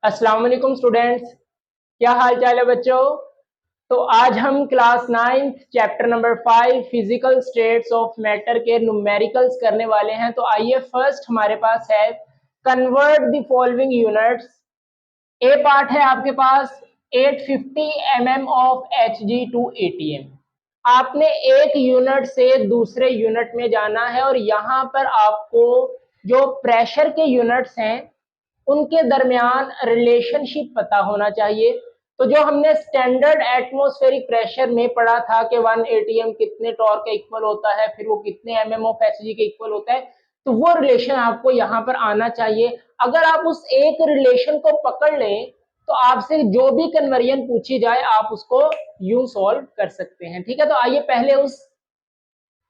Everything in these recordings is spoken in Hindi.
अस्सलाम वालेकुम स्टूडेंट्स, क्या हाल चाल है बच्चों। तो आज हम class 9 chapter number 5 physical states of matter के न्यूमेरिकल्स करने वाले हैं। तो आइए फर्स्ट हमारे पास है convert the following units. A part है आपके पास 850 mm of Hg to ATM। आपने एक यूनिट से दूसरे यूनिट में जाना है और यहाँ पर आपको जो प्रेशर के यूनिट्स हैं उनके दरमियान रिलेशनशिप पता होना चाहिए। तो जो हमने स्टैंडर्ड एटमॉस्फेरिक प्रेशर में पढ़ा था कि 1 atm कितने टॉर्क के इक्वल होता है, फिर वो कितने mm ऑफ Hg के इक्वल होता है, तो वो रिलेशन आपको यहाँ पर आना चाहिए। अगर आप उस एक रिलेशन को पकड़ लें तो आपसे जो भी कन्वर्जन पूछी जाए आप उसको यूं सॉल्व कर सकते हैं। ठीक है, तो आइए पहले उस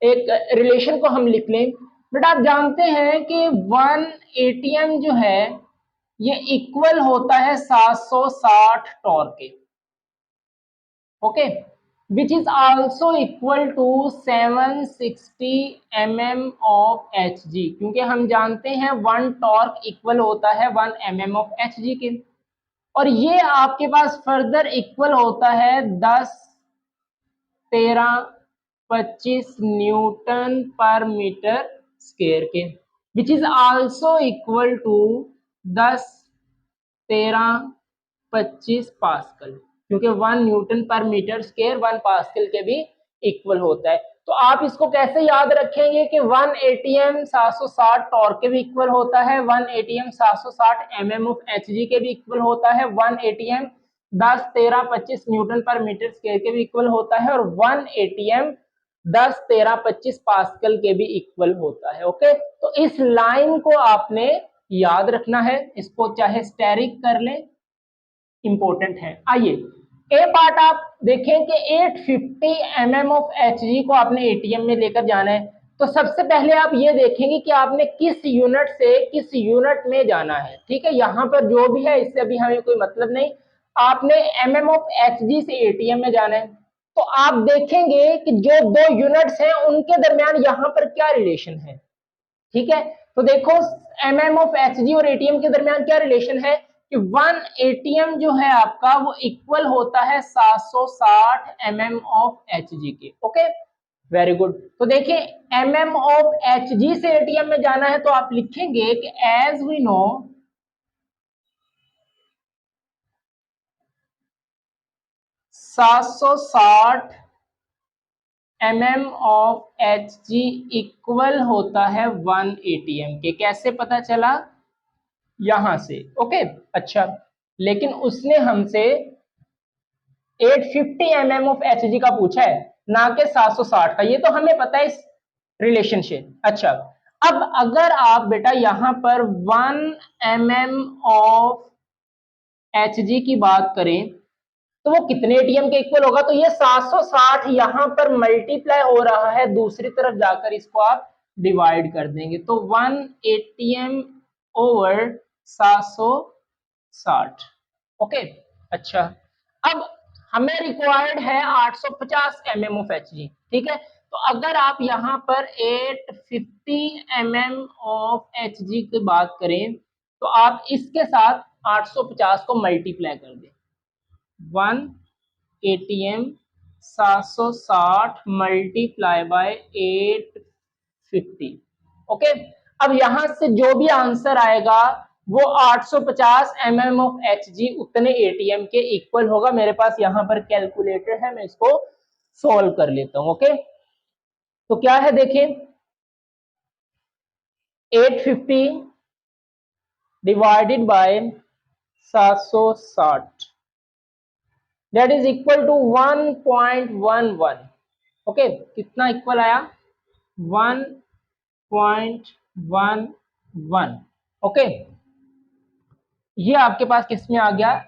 एक रिलेशन को हम लिख लें। बट आप जानते हैं कि 1 atm जो है ये इक्वल होता है 760 टॉर्क के। Okay, which is also equal to 760 mm of Hg, क्योंकि हम जानते हैं 1 टॉर्क इक्वल होता है 1 mm ऑफ Hg के। और ये आपके पास फर्दर इक्वल होता है 10, 13, 25 न्यूटन पर मीटर स्क्वायर के, which is also equal to 10, 13, 25 pascal, क्योंकि 1 न्यूटन पर मीटर स्क्वायर 1 पास्कल के भी इक्वल होता है। तो आप इसको कैसे याद रखेंगे कि 1 atm 760 टॉर्क के भी इक्वल होता है, 1 atm 760 mm ऑफ Hg के भी इक्वल होता है, 1 atm 10, 13, 25 न्यूटन पर मीटर स्क्वायर के भी इक्वल होता है, और 1 atm 10, 13, 25 पास्कल के भी इक्वल होता है। ओके, तो इस लाइन को आपने याद रखना है, इसको चाहे स्टेरिक कर लें, इंपॉर्टेंट है। आइए ए पार्ट आप देखें कि 850 mm ऑफ Hg को आपने एटीएम में लेकर जाना है। तो सबसे पहले आप ये देखेंगे कि आपने किस यूनिट से किस यूनिट में जाना है। ठीक है, यहाँ पर जो भी है इससे अभी हमें कोई मतलब नहीं, आपने mm ऑफ Hg से एटीएम में जाना है। तो आप देखेंगे कि जो दो यूनिट्स हैं उनके दरमियान यहाँ पर क्या रिलेशन है। ठीक है, तो देखो mm ऑफ Hg और एटीएम के दरमियान क्या रिलेशन है कि 1 atm जो है आपका वो इक्वल होता है 760 mm ऑफ Hg के। Okay, very good. तो देखिए mm ऑफ Hg से एटीएम में जाना है तो आप लिखेंगे कि एज वी नो सात सौ साठ mm ऑफ Hg इक्वल होता है 1 atm के। कैसे पता चला? यहां से। ओके, अच्छा, लेकिन उसने हमसे 850 mm ऑफ Hg का पूछा है, ना कि 760 का। ये तो हमें पता है इस रिलेशनशिप। अच्छा, अब अगर आप बेटा यहां पर 1 mm ऑफ Hg की बात करें तो वो कितने एटीएम के इक्वल होगा? तो ये 760 यहां पर मल्टीप्लाई हो रहा है, दूसरी तरफ जाकर इसको आप डिवाइड कर देंगे तो 1 atm ओवर 760। ओके, अच्छा, अब हमें रिक्वायर्ड है 850 mm ऑफ Hg। ठीक है, तो अगर आप यहाँ पर 850 mm ऑफ Hg की बात करें तो आप इसके साथ 850 को मल्टीप्लाई कर दें। 1 atm 760 मल्टीप्लाई बाय 850। ओके, अब यहां से जो भी आंसर आएगा वो 850 mm ऑफ Hg उतने एटीएम के इक्वल होगा। मेरे पास यहां पर कैलकुलेटर है, मैं इसको सॉल्व कर लेता हूं। ओके, तो क्या है देखिए, 850 divided by 760 that is equal to 1.11। Okay, कितना इक्वल आया? 1.11। ओके, ये आपके पास किस में आ गया?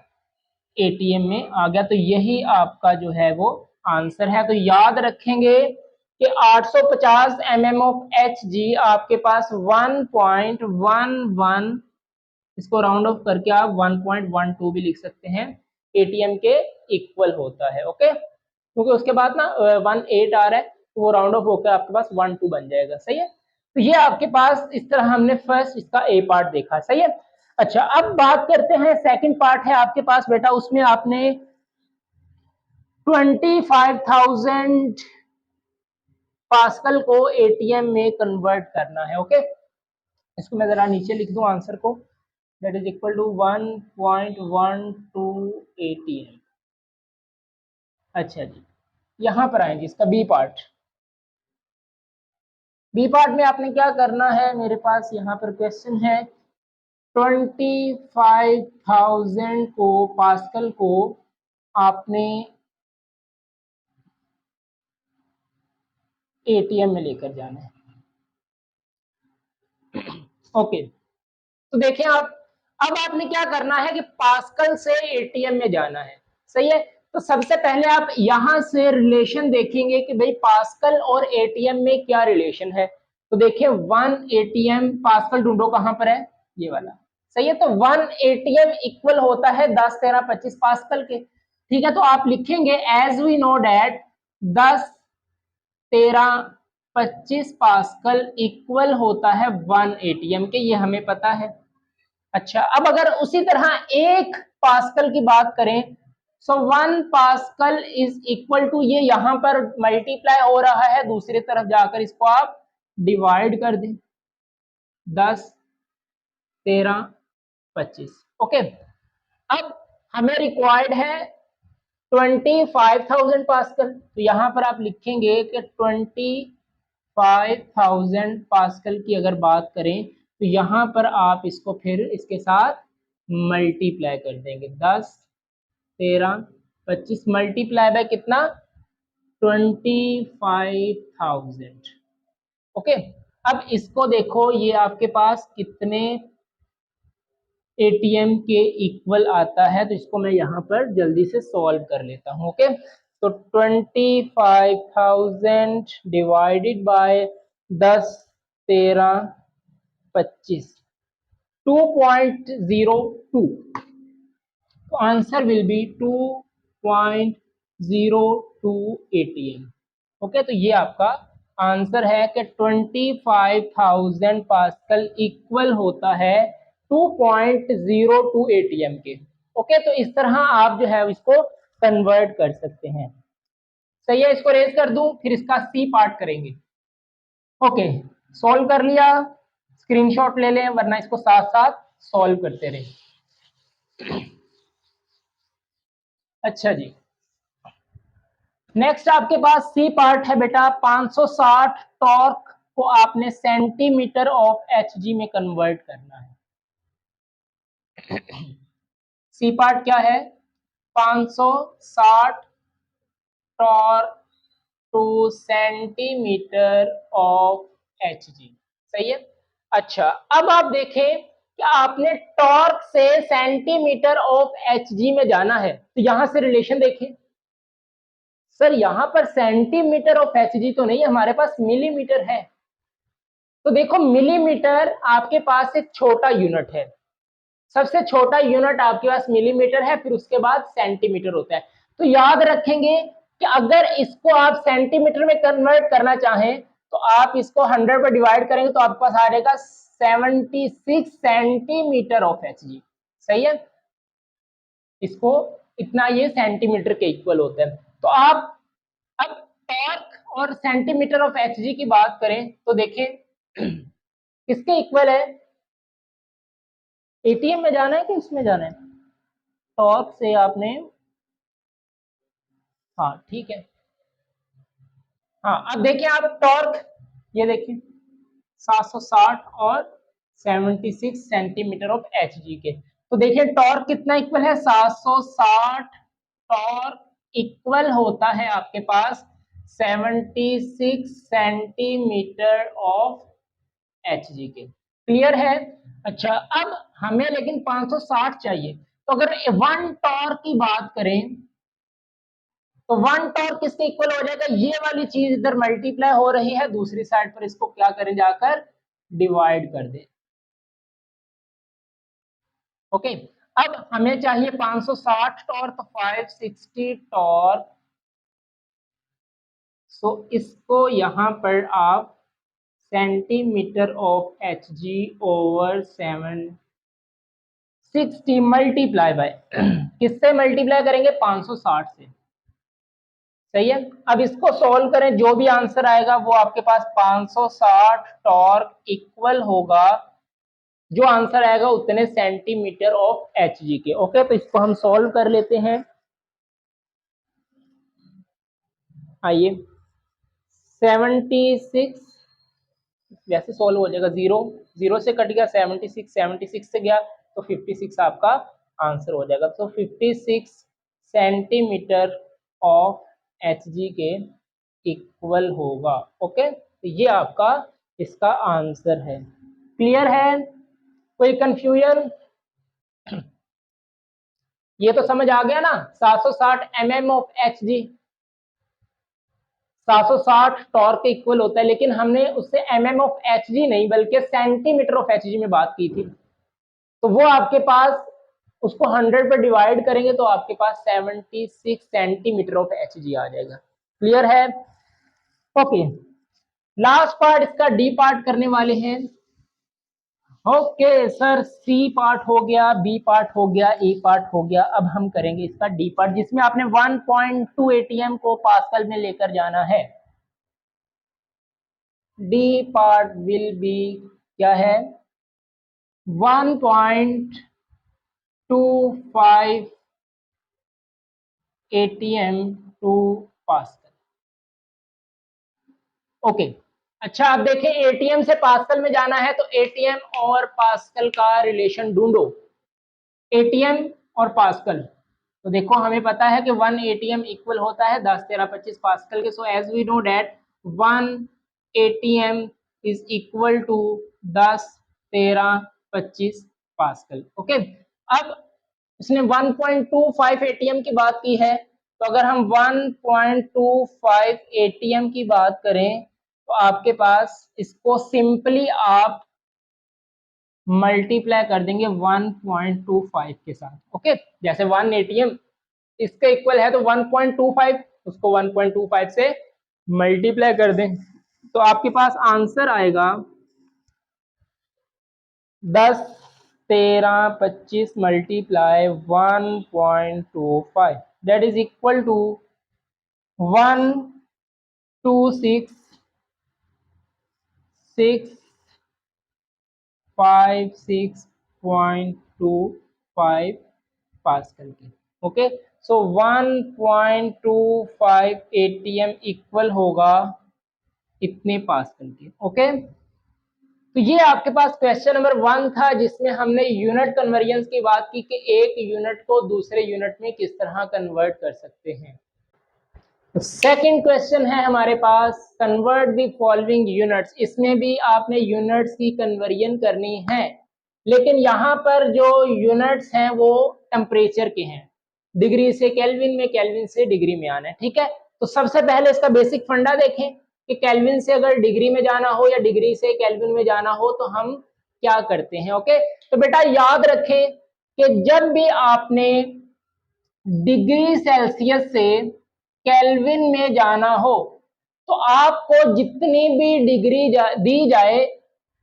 एटीएम में आ गया। तो यही आपका जो है वो आंसर है। तो याद रखेंगे कि 850 mm ऑफ Hg आपके पास 1.11, इसको राउंड ऑफ करके आप 1.12 भी लिख सकते हैं, एटीएम के इक्वल होता है। ओके, क्योंकि उसके बाद ना 18 आ रहा है तो वो राउंड ऑफ होकर आपके पास 12 बन जाएगा। सही है, तो ये आपके पास इस तरह हमने फर्स्ट इसका ए पार्ट देखा। सही है, अच्छा, अब बात करते हैं, सेकंड पार्ट है आपके पास बेटा, उसमें आपने 25,000 पास्कल को एटीएम में कन्वर्ट करना है। ओके, इसको मैं जरा नीचे लिख दूं आंसर को, that is equal to 1.12 ATM. अच्छा जी, यहां पर आए जी, इसका बी पार्ट। बी पार्ट में आपने क्या करना है, मेरे पास यहाँ पर क्वेश्चन है 25,000 को पास्कल को आपने एटीएम में लेकर जाना है। ओके, तो देखिए आप, अब आपने क्या करना है कि पास्कल से एटीएम में जाना है, सही है। तो सबसे पहले आप यहां से रिलेशन देखेंगे कि भाई पास्कल और एटीएम में क्या रिलेशन है। तो देखिए 1 एटीएम, पास्कल ढूंढो कहां पर है, ये वाला, सही है। तो 1 एटीएम इक्वल होता है 10, 13, 25 पास्कल के, ठीक है। तो आप लिखेंगे as we know that 10, 13, 25 pascal equal होता है 1 एटीएम के, ये हमें पता है। अच्छा, अब अगर उसी तरह 1 पास्कल की बात करें, so 1 pascal is equal to, ये यहां पर मल्टीप्लाई हो रहा है, दूसरी तरफ जाकर इसको आप डिवाइड कर दें, 10, 13, 25। ओके, अब हमें रिक्वायर्ड है 25,000 पास्कल, तो यहां पर आप लिखेंगे कि 25,000 पास्कल की अगर बात करें तो यहां पर आप इसको फिर इसके साथ मल्टीप्लाई कर देंगे, 10, 13, 25 मल्टीप्लाई बाय कितना, 25,000। ओके, अब इसको देखो, ये आपके पास कितने एटीएम के इक्वल आता है, तो इसको मैं यहाँ पर जल्दी से सॉल्व कर लेता हूँ। ओके, तो 25,000 डिवाइडेड बाय 10, 13, 25, 2.02, तो answer will be 2.02 ATM. Okay, तो ये आपका आंसर है कि 25,000 पास्कल इक्वल होता है 2.02 एटीएम के। ओके, तो इस तरह आप जो है इसको कन्वर्ट कर सकते हैं, सही है। इसको रेज कर दूं, फिर इसका सी पार्ट करेंगे। ओके, सॉल्व कर लिया, स्क्रीनशॉट ले लें, वरना इसको साथ साथ सॉल्व करते रहे। अच्छा जी, नेक्स्ट आपके पास सी पार्ट है बेटा, 560 टॉर्क को आपने सेंटीमीटर ऑफ एचजी में कन्वर्ट करना है। सी पार्ट क्या है, 560 torque two centimetre of Hg, सही है। अच्छा, अब आप देखें कि आपने टॉर्क से सेंटीमीटर ऑफ एचजी में जाना है, तो यहां से रिलेशन देखें। सर यहां पर सेंटीमीटर ऑफ एचजी तो नहीं, हमारे पास मिलीमीटर है। तो देखो मिलीमीटर आपके पास एक छोटा यूनिट है, सबसे छोटा यूनिट आपके पास मिलीमीटर है, फिर उसके बाद सेंटीमीटर होता है। तो याद रखेंगे कि अगर इसको आप सेंटीमीटर में कन्वर्ट करना चाहें तो आप इसको 100 पर डिवाइड करेंगे तो आपके पास आ जाएगा 76 सेंटीमीटर ऑफ एचजी, सही है। इसको इतना, ये सेंटीमीटर के इक्वल होते हैं। तो आप अब टॉर्क और सेंटीमीटर ऑफ एचजी की बात करें तो देखिए किसके इक्वल है, एटीएम में जाना है कि इसमें जाना है, टॉर्क से आपने, हाँ ठीक है, हाँ अब देखिए आप टॉर्क, ये देखिए 760 और 76 सेंटीमीटर ऑफ एचजी के, तो देखिए टॉर्क कितना इक्वल है, 760 टॉर्क इक्वल होता है आपके पास 76 सेंटीमीटर ऑफ एचजी के, क्लियर है। अच्छा, अब हमें लेकिन 560 चाहिए, तो अगर 1 टॉर्क की बात करें तो 1 टॉर्क किसके इक्वल हो जाएगा, ये वाली चीज इधर मल्टीप्लाई हो रही है, दूसरी साइड पर इसको क्या करें, जाकर डिवाइड कर दे। ओके, अब हमें चाहिए 560 टॉर्क, 560 टॉर्क, सो इसको यहां पर आप centimetre of H G over 7 60 multiply by किससे मल्टीप्लाई करेंगे? 560 से। सही है। अब इसको सॉल्व करें, जो भी आंसर आएगा वो आपके पास 560 टॉर्क इक्वल होगा, जो आंसर आएगा उतने सेंटीमीटर ऑफ एच जी के। ओके, तो इसको हम सॉल्व कर लेते हैं। आइए, 76 वैसे सॉल्व हो जाएगा, 0 से कट गया, 76 से गया तो 56 आपका आंसर हो जाएगा। तो 56 सेंटीमीटर ऑफ एच जी के इक्वल होगा। ओके, तो ये आपका इसका आंसर है। क्लियर है? कोई कंफ्यूजन? ये तो समझ आ गया ना। 760 mm of H G, 760 torr के इक्वल होता है, लेकिन हमने उससे mm ऑफ एच जी नहीं बल्कि सेंटीमीटर ऑफ एच जी में बात की थी। तो वो आपके पास, उसको 100 पे डिवाइड करेंगे तो आपके पास 76 सेंटीमीटर ऑफ एच जी आ जाएगा। क्लियर है? ओके, लास्ट पार्ट इसका डी पार्ट करने वाले हैं। ओके सर, सी पार्ट हो गया, बी पार्ट हो गया, ए पार्ट हो गया। अब हम करेंगे इसका डी पार्ट, जिसमें आपने 1.2 एटीएम को पास्कल में लेकर जाना है। डी पार्ट विल बी क्या है? 1.25 एटीएम टू पास्कल। ओके, अच्छा अब देखें, एटीएम से पास्कल में जाना है तो एटीएम और पास्कल का रिलेशन ढूंढो। एटीएम और पास्कल, तो देखो हमें पता है कि 1 एटीएम इक्वल होता है 10 13 25 पास्कल के। So as we know that 1 ATM is equal to 10 13 25 pascal. Okay, अब इसने 1.25 एटीएम की बात की है, तो अगर हम 1.25 एटीएम की बात करें तो आपके पास इसको सिंपली आप मल्टीप्लाई कर देंगे 1.25 के साथ। ओके, जैसे 1 एटीएम इसके इक्वल है तो 1.25, उसको 1.25 से मल्टीप्लाई कर दें तो आपके पास आंसर आएगा 10 13 25 multiply 1.25, that is equal to 126,656.25 pascal के। ओके, सो 1.25 एटीएम इक्वल होगा इतने पास्कल के। ओके, तो ये आपके पास क्वेश्चन नंबर 1 था, जिसमें हमने यूनिट कन्वर्जन की बात की कि एक यूनिट को दूसरे यूनिट में किस तरह कन्वर्ट कर सकते हैं। तो सेकंड क्वेश्चन है हमारे पास, कन्वर्ट द फॉलोइंग यूनिट्स। इसमें भी आपने यूनिट्स की कन्वर्जन करनी है, लेकिन यहाँ पर जो यूनिट्स हैं वो टेम्परेचर के हैं। डिग्री से केल्विन में, केल्विन से डिग्री में आना है। ठीक है, तो सबसे पहले इसका बेसिक फंडा देखें कि केल्विन से अगर डिग्री में जाना हो या डिग्री से केल्विन में जाना हो तो हम क्या करते हैं। ओके, तो बेटा याद रखें कि जब भी आपने डिग्री सेल्सियस से केल्विन में जाना हो तो आपको जितनी भी डिग्री दी जाए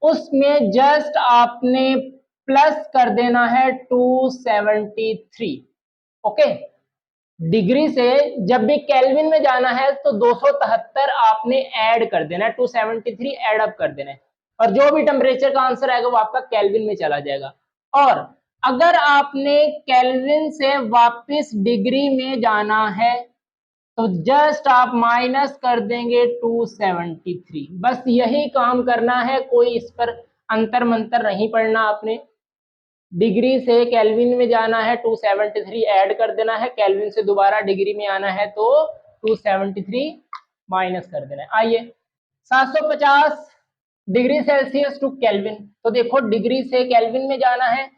उसमें जस्ट आपने प्लस कर देना है 273। ओके, डिग्री से जब भी केल्विन में जाना है तो 273 आपने ऐड कर देना है, 273 ऐड अप कर देना है, और जो भी टेम्परेचर का आंसर आएगा वो आपका केल्विन में चला जाएगा। और अगर आपने केल्विन से वापस डिग्री में जाना है तो जस्ट आप माइनस कर देंगे 273। बस यही काम करना है, कोई इस पर अंतर मंतर नहीं पढ़ना आपने। डिग्री से केल्विन में जाना है 273 ऐड कर देना है, केल्विन से दोबारा डिग्री में आना है तो 273 माइनस कर देना है। आइए, 750 डिग्री सेल्सियस टू केल्विन, तो देखो डिग्री से केल्विन में जाना है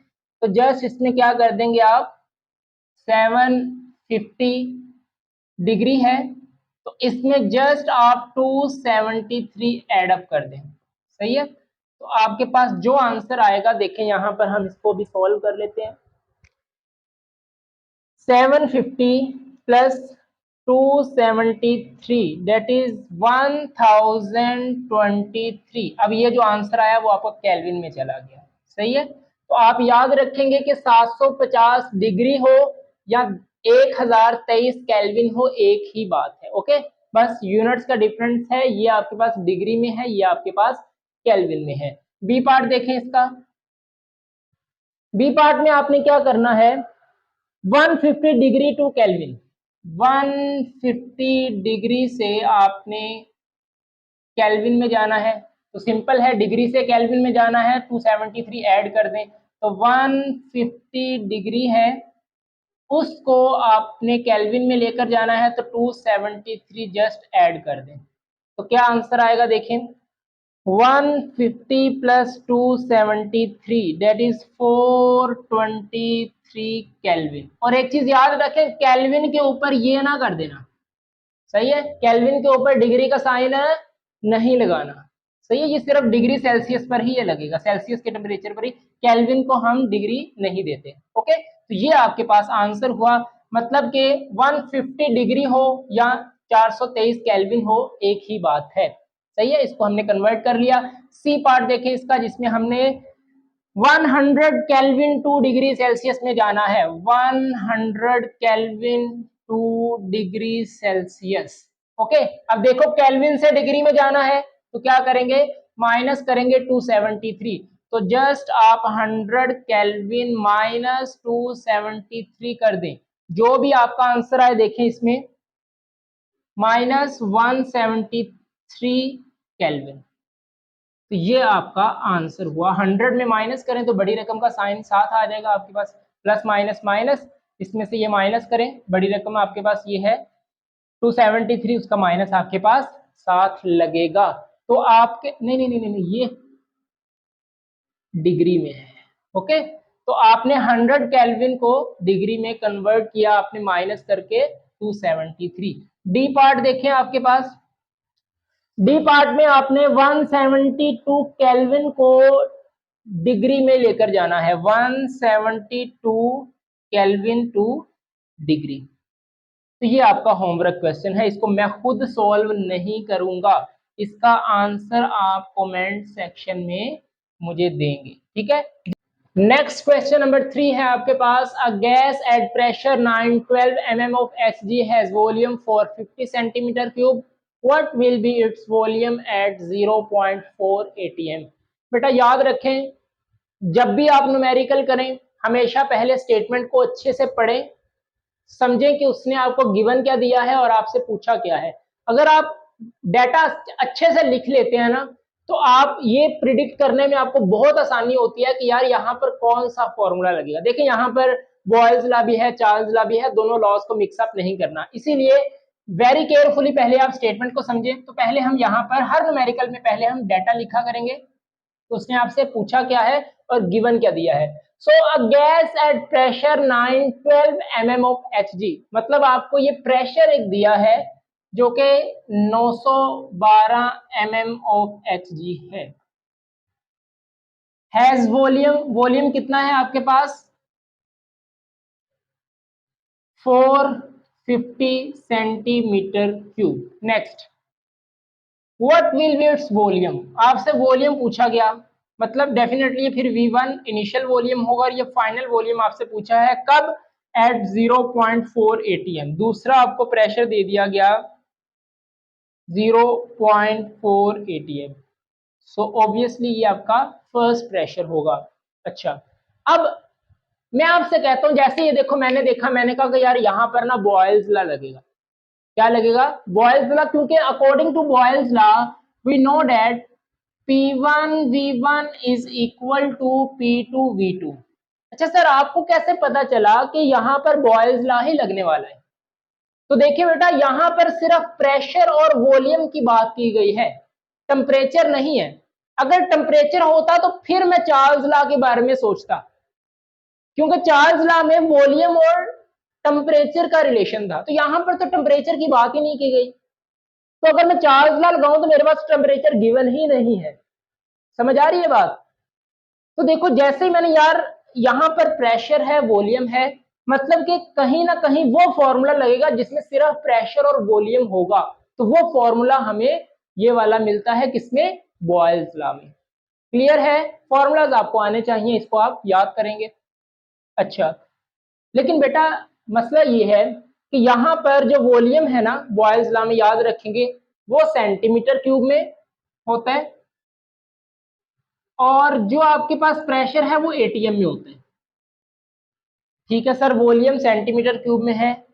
तो जस्ट इसमें क्या कर देंगे आप, 750 डिग्री है तो इसमें जस्ट आप 273 ऐड अप कर दें। सही है, तो आपके पास जो आंसर आएगा, देखें यहां पर हम इसको भी सॉल्व कर लेते हैं। 750 प्लस 273 दैट इज 1023। अब ये जो आंसर आया वो आपको केल्विन में चला गया। सही है, तो आप याद रखेंगे कि 750 डिग्री हो या 1023 केल्विन हो, एक ही बात है। ओके, बस यूनिट्स का डिफरेंस है, ये आपके पास डिग्री में है, ये आपके पास केल्विन में है। बी पार्ट देखें इसका। बी पार्ट में आपने क्या करना है, 150 डिग्री टू केल्विन, 150 डिग्री से आपने केल्विन में जाना है। तो सिंपल है, डिग्री से केल्विन में जाना है, 273 ऐड कर दें, तो 150 डिग्री है, उसको आपने केल्विन में लेकर जाना है, तो 273 जस्ट ऐड कर दें। तो क्या आंसर आएगा देखें, 150 प्लस 273 दैट इज 423 केल्विन। और एक चीज याद रखें, केल्विन के ऊपर ये ना कर देना, सही है, केल्विन के ऊपर डिग्री का साइन नहीं लगाना, सही है, ये सिर्फ डिग्री सेल्सियस पर ही ये लगेगा, सेल्सियस के टेम्परेचर पर ही, केल्विन को हम डिग्री नहीं देते। ओके, तो ये आपके पास आंसर हुआ, मतलब कि 150 डिग्री हो या 423 केल्विन हो, एक ही बात है, सही है, इसको हमने कन्वर्ट कर लिया। सी पार्ट देखें इसका, जिसमें हमने 100 केल्विन टू डिग्री सेल्सियस में जाना है, 100 kelvin two degree Celsius. Okay, अब देखो केल्विन से डिग्री में जाना है, तो क्या करेंगे, माइनस करेंगे 273, तो जस्ट आप 100 केल्विन माइनस 273 कर दें, जो भी आपका आंसर आए देखें इसमें, माइनस 173 केल्विन। तो ये आपका आंसर हुआ। 100 में माइनस करें तो बड़ी रकम का साइन साथ आ जाएगा आपके पास, प्लस माइनस माइनस, इसमें से ये माइनस करें, बड़ी रकम आपके पास ये है 273, उसका माइनस आपके पास साथ लगेगा। तो आपके नहीं नहीं नहीं नहीं, ये डिग्री में है। ओके, तो आपने 100 केल्विन को डिग्री में कन्वर्ट किया आपने माइनस करके 273। डी पार्ट देखें आपके पास, डी पार्ट में आपने 172 केल्विन को डिग्री में लेकर जाना है, 172 केल्विन टू डिग्री। तो ये आपका होमवर्क क्वेश्चन है, इसको मैं खुद सॉल्व नहीं करूंगा, इसका आंसर आप कमेंट सेक्शन में मुझे देंगे, ठीक है। नेक्स्ट क्वेश्चन नंबर 3 है आपके पास, a gas at pressure 912 mm of Hg has volume for 50 centimetre cube, what will be its volume at 0.4 atm। बेटा याद रखें, जब भी आप न्यूमेरिकल करें हमेशा पहले स्टेटमेंट को अच्छे से पढ़ें, समझें कि उसने आपको गिवन क्या दिया है और आपसे पूछा क्या है। अगर आप डाटा अच्छे से लिख लेते हैं ना, तो आप ये प्रिडिक्ट करने में आपको बहुत आसानी होती है कि यार यहाँ पर कौन सा फॉर्मूला लगेगा। देखिए यहाँ पर बॉयल्स लॉ भी है, चार्ल्स लॉ भी है, दोनों लॉज को मिक्सअप नहीं करना, इसीलिए वेरी केयरफुली पहले आप स्टेटमेंट को समझें। तो पहले हम यहाँ पर हर न्यूमेरिकल में पहले हम डाटा लिखा करेंगे, तो उसने आपसे पूछा क्या है और गिवन क्या दिया है। So a gas at pressure 912 mm of Hg, मतलब आपको ये प्रेशर एक दिया है जो कि 912 mm ऑफ Hg है। हैज वॉल्यूम, वॉल्यूम कितना है आपके पास, 450 centimeter cube. Next, what will be its volume, आपसे वॉल्यूम पूछा गया, मतलब डेफिनेटली फिर V1 इनिशियल वॉल्यूम होगा और ये फाइनल वॉल्यूम आपसे पूछा है कब, एट 0.4 atm। दूसरा आपको प्रेशर दे दिया गया 0.4 atm, सो ऑब्वियसली ये आपका फर्स्ट प्रेशर होगा। अच्छा, अब मैं आपसे कहता हूं, जैसे ये देखो मैंने देखा, मैंने कहा कि यार यहाँ पर ना बॉयल्स लॉ लगेगा, क्या लगेगा, बॉयल्स लॉ, क्योंकि according to Boyle's law we know that P1 V1 is equal to P2 V2। अच्छा सर, आपको कैसे पता चला कि यहाँ पर बॉयल्स लॉ ही लगने वाला है। तो देखिए बेटा, यहाँ पर सिर्फ प्रेशर और वॉल्यूम की बात की गई है, टेम्परेचर नहीं है। अगर टेम्परेचर होता तो फिर मैं चार्ल्स लॉ के बारे में सोचता, क्योंकि चार्ल्स लॉ में वॉल्यूम और टेम्परेचर का रिलेशन था, तो यहाँ पर तो टेम्परेचर की बात ही नहीं की गई। तो अगर मैं चार्ल्स लॉ लगाऊं तो मेरे पास टेम्परेचर गिवन ही नहीं है, समझ आ रही है बात। तो देखो जैसे ही मैंने यार यहाँ पर प्रेशर है, वॉल्यूम है, मतलब कि कहीं ना कहीं वो फॉर्मूला लगेगा जिसमें सिर्फ प्रेशर और वॉल्यूम होगा, तो वो फॉर्मूला हमें ये वाला मिलता है किसमें, बॉयल्स लॉ में। क्लियर है? फॉर्मूलाज आपको आने चाहिए, इसको आप याद करेंगे। अच्छा, लेकिन बेटा मसला ये है कि यहाँ पर जो वॉल्यूम है ना, बॉयल्स लॉ में याद रखेंगे, वो सेंटीमीटर क्यूब में होता है, और जो आपके पास प्रेशर है वो एटीएम में होता है। ठीक है सर, वॉल्यूम सेंटीमीटर क्यूब में है,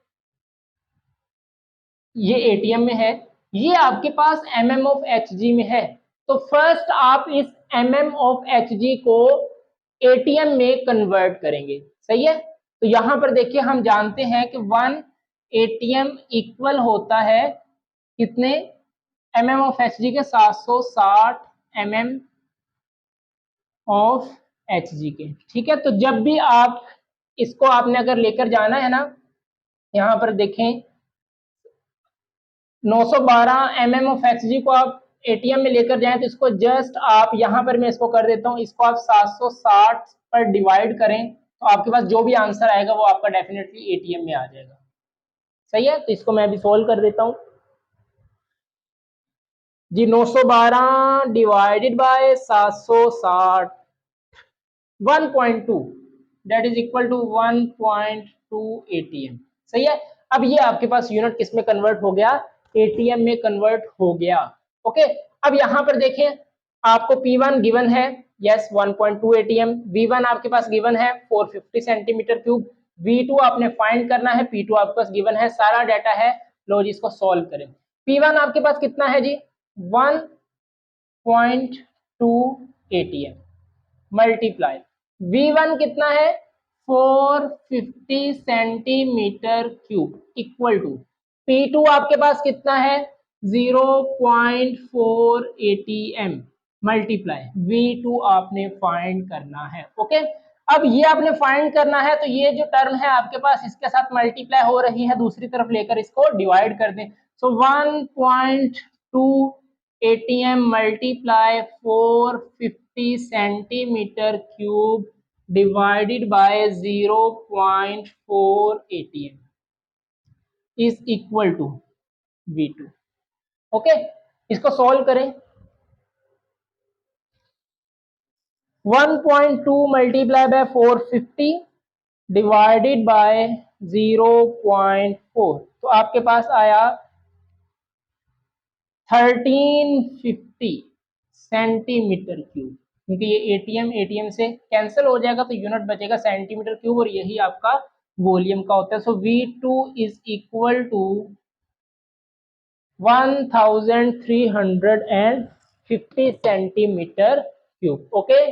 ये एटीएम में है, ये आपके पास एमएम ऑफ एचजी में है। तो फर्स्ट आप इस एमएम ऑफ एचजी को एटीएम में कन्वर्ट करेंगे, सही है। तो यहां पर देखिए हम जानते हैं कि 1 एटीएम इक्वल होता है कितने, एमएम ऑफ एचजी के 760 एमएम ऑफ एचजी के। ठीक है, तो जब भी आप इसको आपने अगर लेकर जाना है ना, यहां पर देखें 912 एमएम ऑफ एक्सजी को आप एटीएम में लेकर जाएं, तो इसको जस्ट आप यहां पर मैं इसको कर देता हूं, इसको आप 760 पर डिवाइड करें, तो आपके पास जो भी आंसर आएगा वो आपका डेफिनेटली एटीएम में आ जाएगा। सही है, तो इसको मैं अभी सोल्व कर देता हूं जी। 912 divided by 760, 1.2 that is equal to 1.2 ATM. सही है, अब ये आपके पास यूनिट किस में कन्वर्ट हो गया, एटीएम में कन्वर्ट हो गया। ओके, अब यहां पर देखें आपको P1 गिवन है, यस 1.2 एटीएम, V1 आपके पास गिवन है 450 सेंटीमीटर क्यूब, V2 आपने फाइंड करना है, P2 आपके पास गिवन है, सारा डाटा है। लो जी, इसको सॉल्व करें। P1 आपके पास कितना है जी, 1.2 एटीएम मल्टीप्लाई V1 कितना है 450 centimeter cube equal to P2 आपके पास कितना है 0.4 एटीएम मल्टीप्लाई V2 आपने फाइंड करना है। ओके, अब ये आपने फाइंड करना है, तो ये जो टर्म है आपके पास इसके साथ मल्टीप्लाई हो रही है, दूसरी तरफ लेकर इसको डिवाइड कर दें। So 1.2 ATM multiply 450 centimeter cube divided by 0.4 ATM is equal to V2। Okay, इसको सॉल्व करें। 1.2 मल्टीप्लाई बाय 450 डिवाइडेड बाय 0.4, तो आपके पास आया 1350 सेंटीमीटर क्यूब, क्योंकि ये एटीएम से कैंसिल हो जाएगा तो यूनिट बचेगा सेंटीमीटर क्यूब, और यही आपका वॉल्यूम का होता है। So V2 is equal to 1350 centimetre cube. Okay,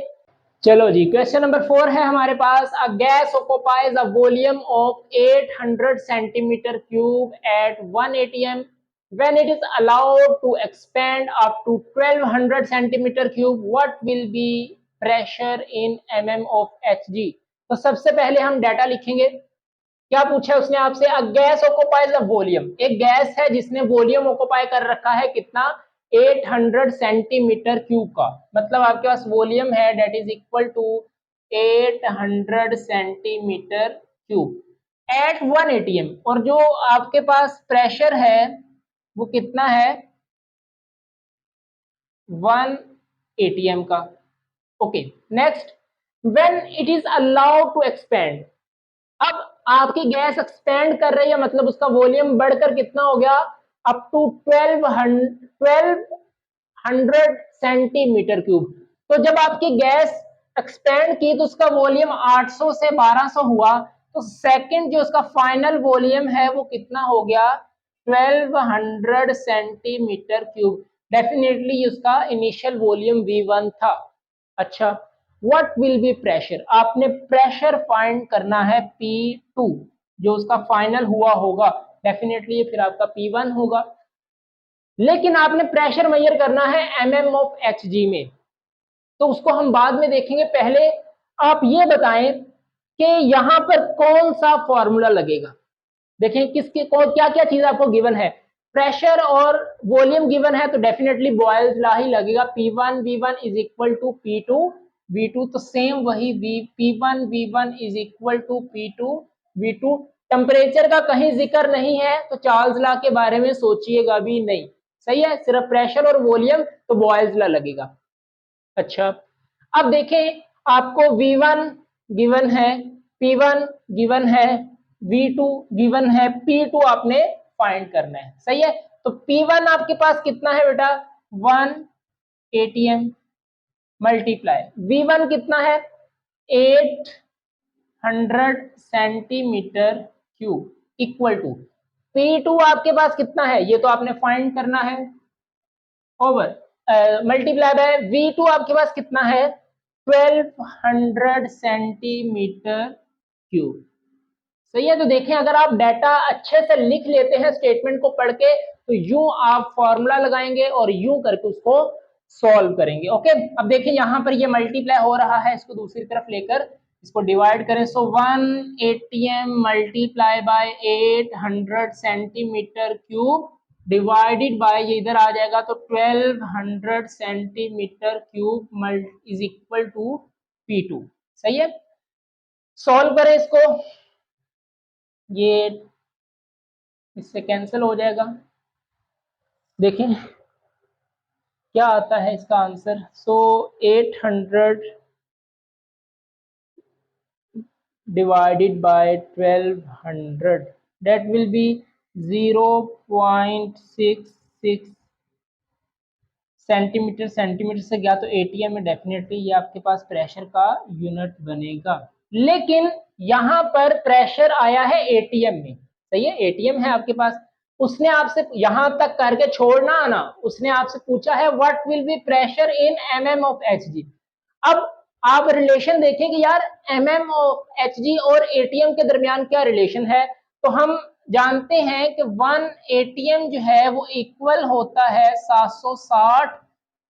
चलो जी, क्वेश्चन नंबर 4 है हमारे पास। A gas occupies a volume of 800 centimetre cube at 1 ATM when it is allowed to expand up to 1200 centimeter cube, what will be pressure in mm of Hg? तो सबसे पहले हम डाटा लिखेंगे। क्या पूछा उसने आपसे, अ गैस ऑक्युपाइज अ वॉल्यूम, एक गैस है जिसने वॉल्यूम ऑक्युपाई कर रखा है कितना, 800 सेंटीमीटर क्यूब का, मतलब आपके पास वॉल्यूम है that is equal to 800 centimetre cube at 1 ATM, और जो आपके पास प्रेशर है वो कितना है 1 एटीएम का। Okay, next, when it is allowed to expand, अब आपकी गैस एक्सपेंड कर रही है, मतलब उसका वॉल्यूम बढ़कर कितना हो गया, अप टू 1200 सेंटीमीटर क्यूब। तो जब आपकी गैस एक्सपेंड की तो उसका वॉल्यूम 800 से 1200 हुआ, तो सेकंड जो उसका फाइनल वॉल्यूम है वो कितना हो गया 1200 सेंटीमीटर क्यूब। डेफिनेटली उसका इनिशियल वॉल्यूम V1 था। अच्छा, व्हाट विल बी प्रेशर, आपने प्रेशर फाइंड करना है P2, जो उसका फाइनल हुआ होगा, डेफिनेटली फिर आपका P1 होगा, लेकिन आपने प्रेशर मेजर करना है mm ऑफ Hg में, तो उसको हम बाद में देखेंगे। पहले आप ये बताएं कि यहां पर कौन सा फॉर्मूला लगेगा। देखें किसके क्या क्या चीज आपको गिवन है, प्रेशर और वॉल्यूम गिवन है, तो डेफिनेटली बॉयल्स लॉ ही लगेगा। P1 V1 is equal to P2 V2, तो सेम वही P1 V1 is equal to P2 V2। Temperature का कहीं जिक्र नहीं है, तो चार्ल्स लॉ के बारे में सोचिएगा भी नहीं। सही है, सिर्फ प्रेशर और वॉल्यूम, तो बॉयल्स लॉ लगेगा। अच्छा, अब देखें, आपको V1 गिवन है, P1 गिवन है, V2 गिवन है, P2 आपने फाइंड करना है। सही है, तो P1 आपके पास कितना है बेटा, 1 ATM मल्टीप्लाई V1 कितना है, 800 centimetre cube equal to P2 आपके पास कितना है, ये तो आपने फाइंड करना है, ओवर मल्टीप्लाई बाय V2 आपके पास कितना है, 1200 सेंटीमीटर क्यूब। सही है, तो देखें अगर आप डाटा अच्छे से लिख लेते हैं स्टेटमेंट को पढ़ के, तो यूं आप फॉर्मूला लगाएंगे और यूं करके उसको सॉल्व करेंगे। ओके, अब देखिए यहां पर ये मल्टीप्लाई हो रहा है, इसको दूसरी तरफ लेकर इसको डिवाइड करें। So 1 ATM multiply by 800 centimetre cube divided by, ये इधर आ जाएगा तो 1200 centimeter cube is equal to P2। सही है, सॉल्व करें इसको, ये इससे कैंसिल हो जाएगा। देखें क्या आता है इसका answer. So 800 divided by 1200 that will B 0.66 centimetre. Centimetre से गया तो एटीएम में डेफिनेटली ये आपके पास प्रेशर का यूनिट बनेगा, लेकिन यहाँ पर प्रेशर आया है एटीएम में। सही है, एटीएम है आपके पास, उसने आपसे यहां तक करके छोड़ना आना, उसने आपसे पूछा है what will B pressure in mm of Hg। अब आप रिलेशन देखें कि यार mm ऑफ Hg और एटीएम के दरमियान क्या रिलेशन है, तो हम जानते हैं कि 1 ATM जो है वो इक्वल होता है 760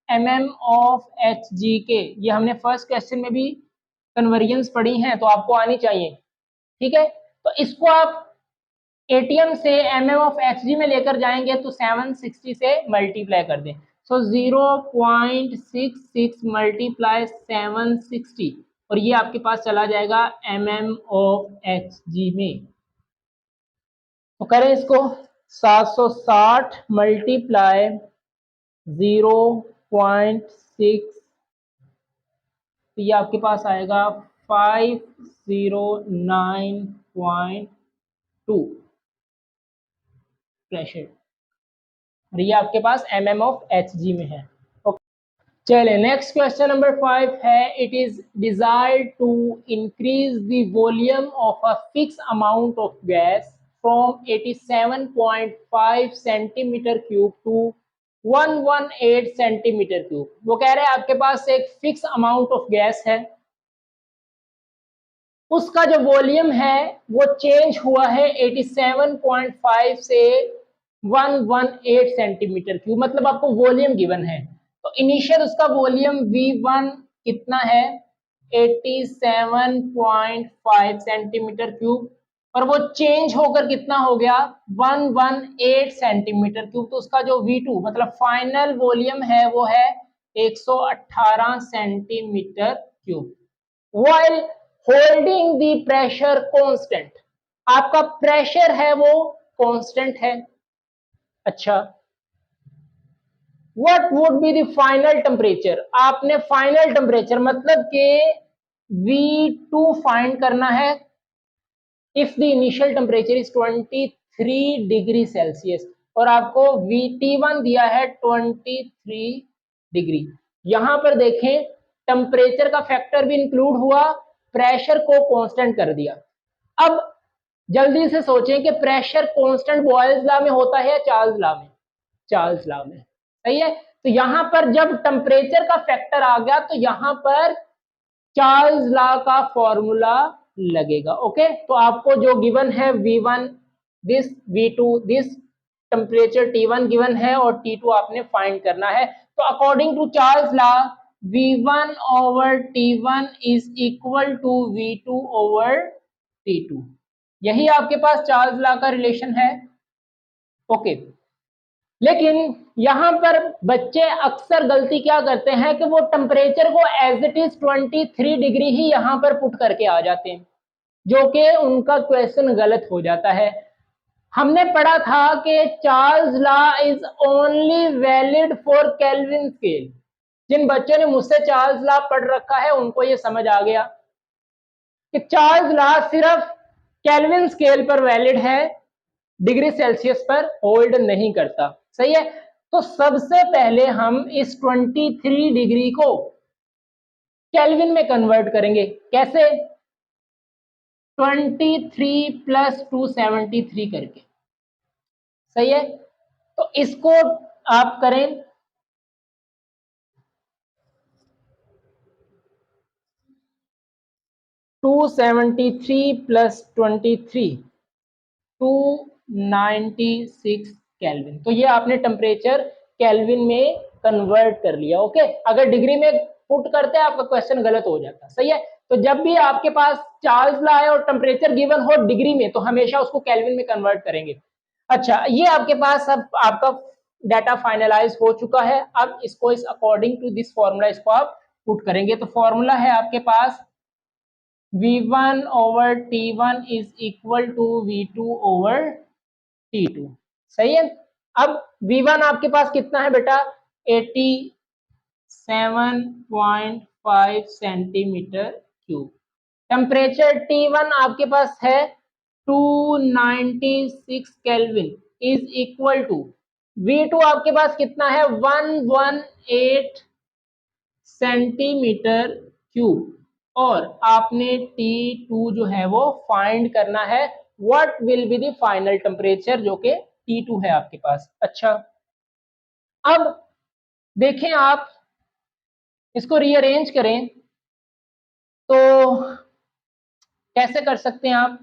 mm ऑफ Hg के। ये हमने फर्स्ट क्वेश्चन में भी कन्वर्जन्स पढ़ी हैं, तो आपको आनी चाहिए। ठीक है, तो इसको आप एटीएम से mm ऑफ Hg में लेकर जाएंगे तो 760 से मल्टीप्लाई कर दें। सो 0.66 मल्टीप्लाई 760 और ये आपके पास चला जाएगा mm ऑफ Hg में। तो करें इसको, 760 मल्टीप्लाई 0.6, तो ये आपके पास आएगा 509.2 प्रेशर, और ये आपके पास mm ऑफ Hg में है। चलिए नेक्स्ट क्वेश्चन नंबर 5 है, it is desired to increase the volume of a fixed amount of gas from 87.5 centimeter cube to 118 centimeter cube. वो कह रहे हैं आपके पास एक फिक्स अमाउंट ऑफ गैस है, उसका जो वॉल्यूम है वो चेंज हुआ है 87.5 से 118 सेंटीमीटर क्यूब, मतलब आपको वॉल्यूम गिवन है। तो इनिशियल उसका वॉल्यूम V1 कितना है, 87.5 सेंटीमीटर क्यूब, और वो चेंज होकर कितना हो गया 118 सेंटीमीटर क्यूब। तो उसका जो V2 मतलब फाइनल वॉल्यूम है वो है 118 centimeter cube. While holding the pressure constant, आपका प्रेशर है वो कांस्टेंट है। अच्छा, what would be the final temperature, आपने फाइनल टेम्परेचर मतलब के V2 फाइंड करना है if the initial temperature is 23 degree Celsius और आपको T1 दिया है 23 डिग्री। यहां पर देखें टेम्परेचर का फैक्टर भी इंक्लूड हुआ, प्रेशर को कांस्टेंट कर दिया। अब जल्दी से सोचें कि प्रेशर कांस्टेंट बॉयल्स लॉ में होता है या चार्ल्स लॉ में, चार्ल्स लॉ में। सही है, तो यहां पर जब टेम्परेचर का फैक्टर आ गया तो यहां पर चार्ल्स लॉ का फॉर्मूला लगेगा। ओके, तो आपको जो गिवन है V1 this, V2 this, temperature T1 given है और T2 आपने फाइंड करना है। तो according to Charles law V1 over T1 is equal to V2 over T2, यही आपके पास चार्ल्स लॉ का रिलेशन है। ओके, लेकिन यहां पर बच्चे अक्सर गलती क्या करते हैं कि वो टेम्परेचर को एज इट इज 23 डिग्री ही यहां पर पुट करके आ जाते हैं, जो कि उनका क्वेश्चन गलत हो जाता है। हमने पढ़ा था कि Charles law is only valid for Kelvin scale, जिन बच्चों ने मुझसे चार्ल्स लॉ पढ़ रखा है उनको ये समझ आ गया कि चार्ल्स लॉ सिर्फ केल्विन स्केल पर वैलिड है, डिग्री सेल्सियस पर होल्ड नहीं करता। सही है। तो सबसे पहले हम इस 23 डिग्री को केल्विन में कन्वर्ट करेंगे। कैसे? 23 प्लस 273 करके। सही है। तो इसको आप करें 273 प्लस 23 296 केल्विन। तो ये आपने टेम्परेचर केल्विन में कन्वर्ट कर लिया। ओके, अगर डिग्री में पुट करते हैं आपका क्वेश्चन गलत हो जाता। सही है। तो जब भी आपके पास चार्ल्स लॉ है और टेम्परेचर गिवन हो डिग्री में तो हमेशा उसको केल्विन में कन्वर्ट करेंगे। अच्छा, ये आपके पास अब आपका डाटा फाइनलाइज हो चुका है। अब इसको इस अकॉर्डिंग टू दिस फॉर्मूला इसको आप पुट करेंगे। तो फॉर्मूला है आपके पास V1 over T1 is equal to V2 over T2। सही है। अब V1 आपके पास कितना है बेटा? 87.5 सेंटीमीटर क्यूब। टेम्परेचर T1 आपके पास है 296 kelvin is equal to V2 आपके पास कितना है? 118 सेंटीमीटर क्यूब। और आपने T2 जो है वो फाइंड करना है। What will be the final temperature जो कि T2 है आपके पास। अच्छा, अब देखें आप इसको रीअरेंज करें तो कैसे कर सकते हैं आप?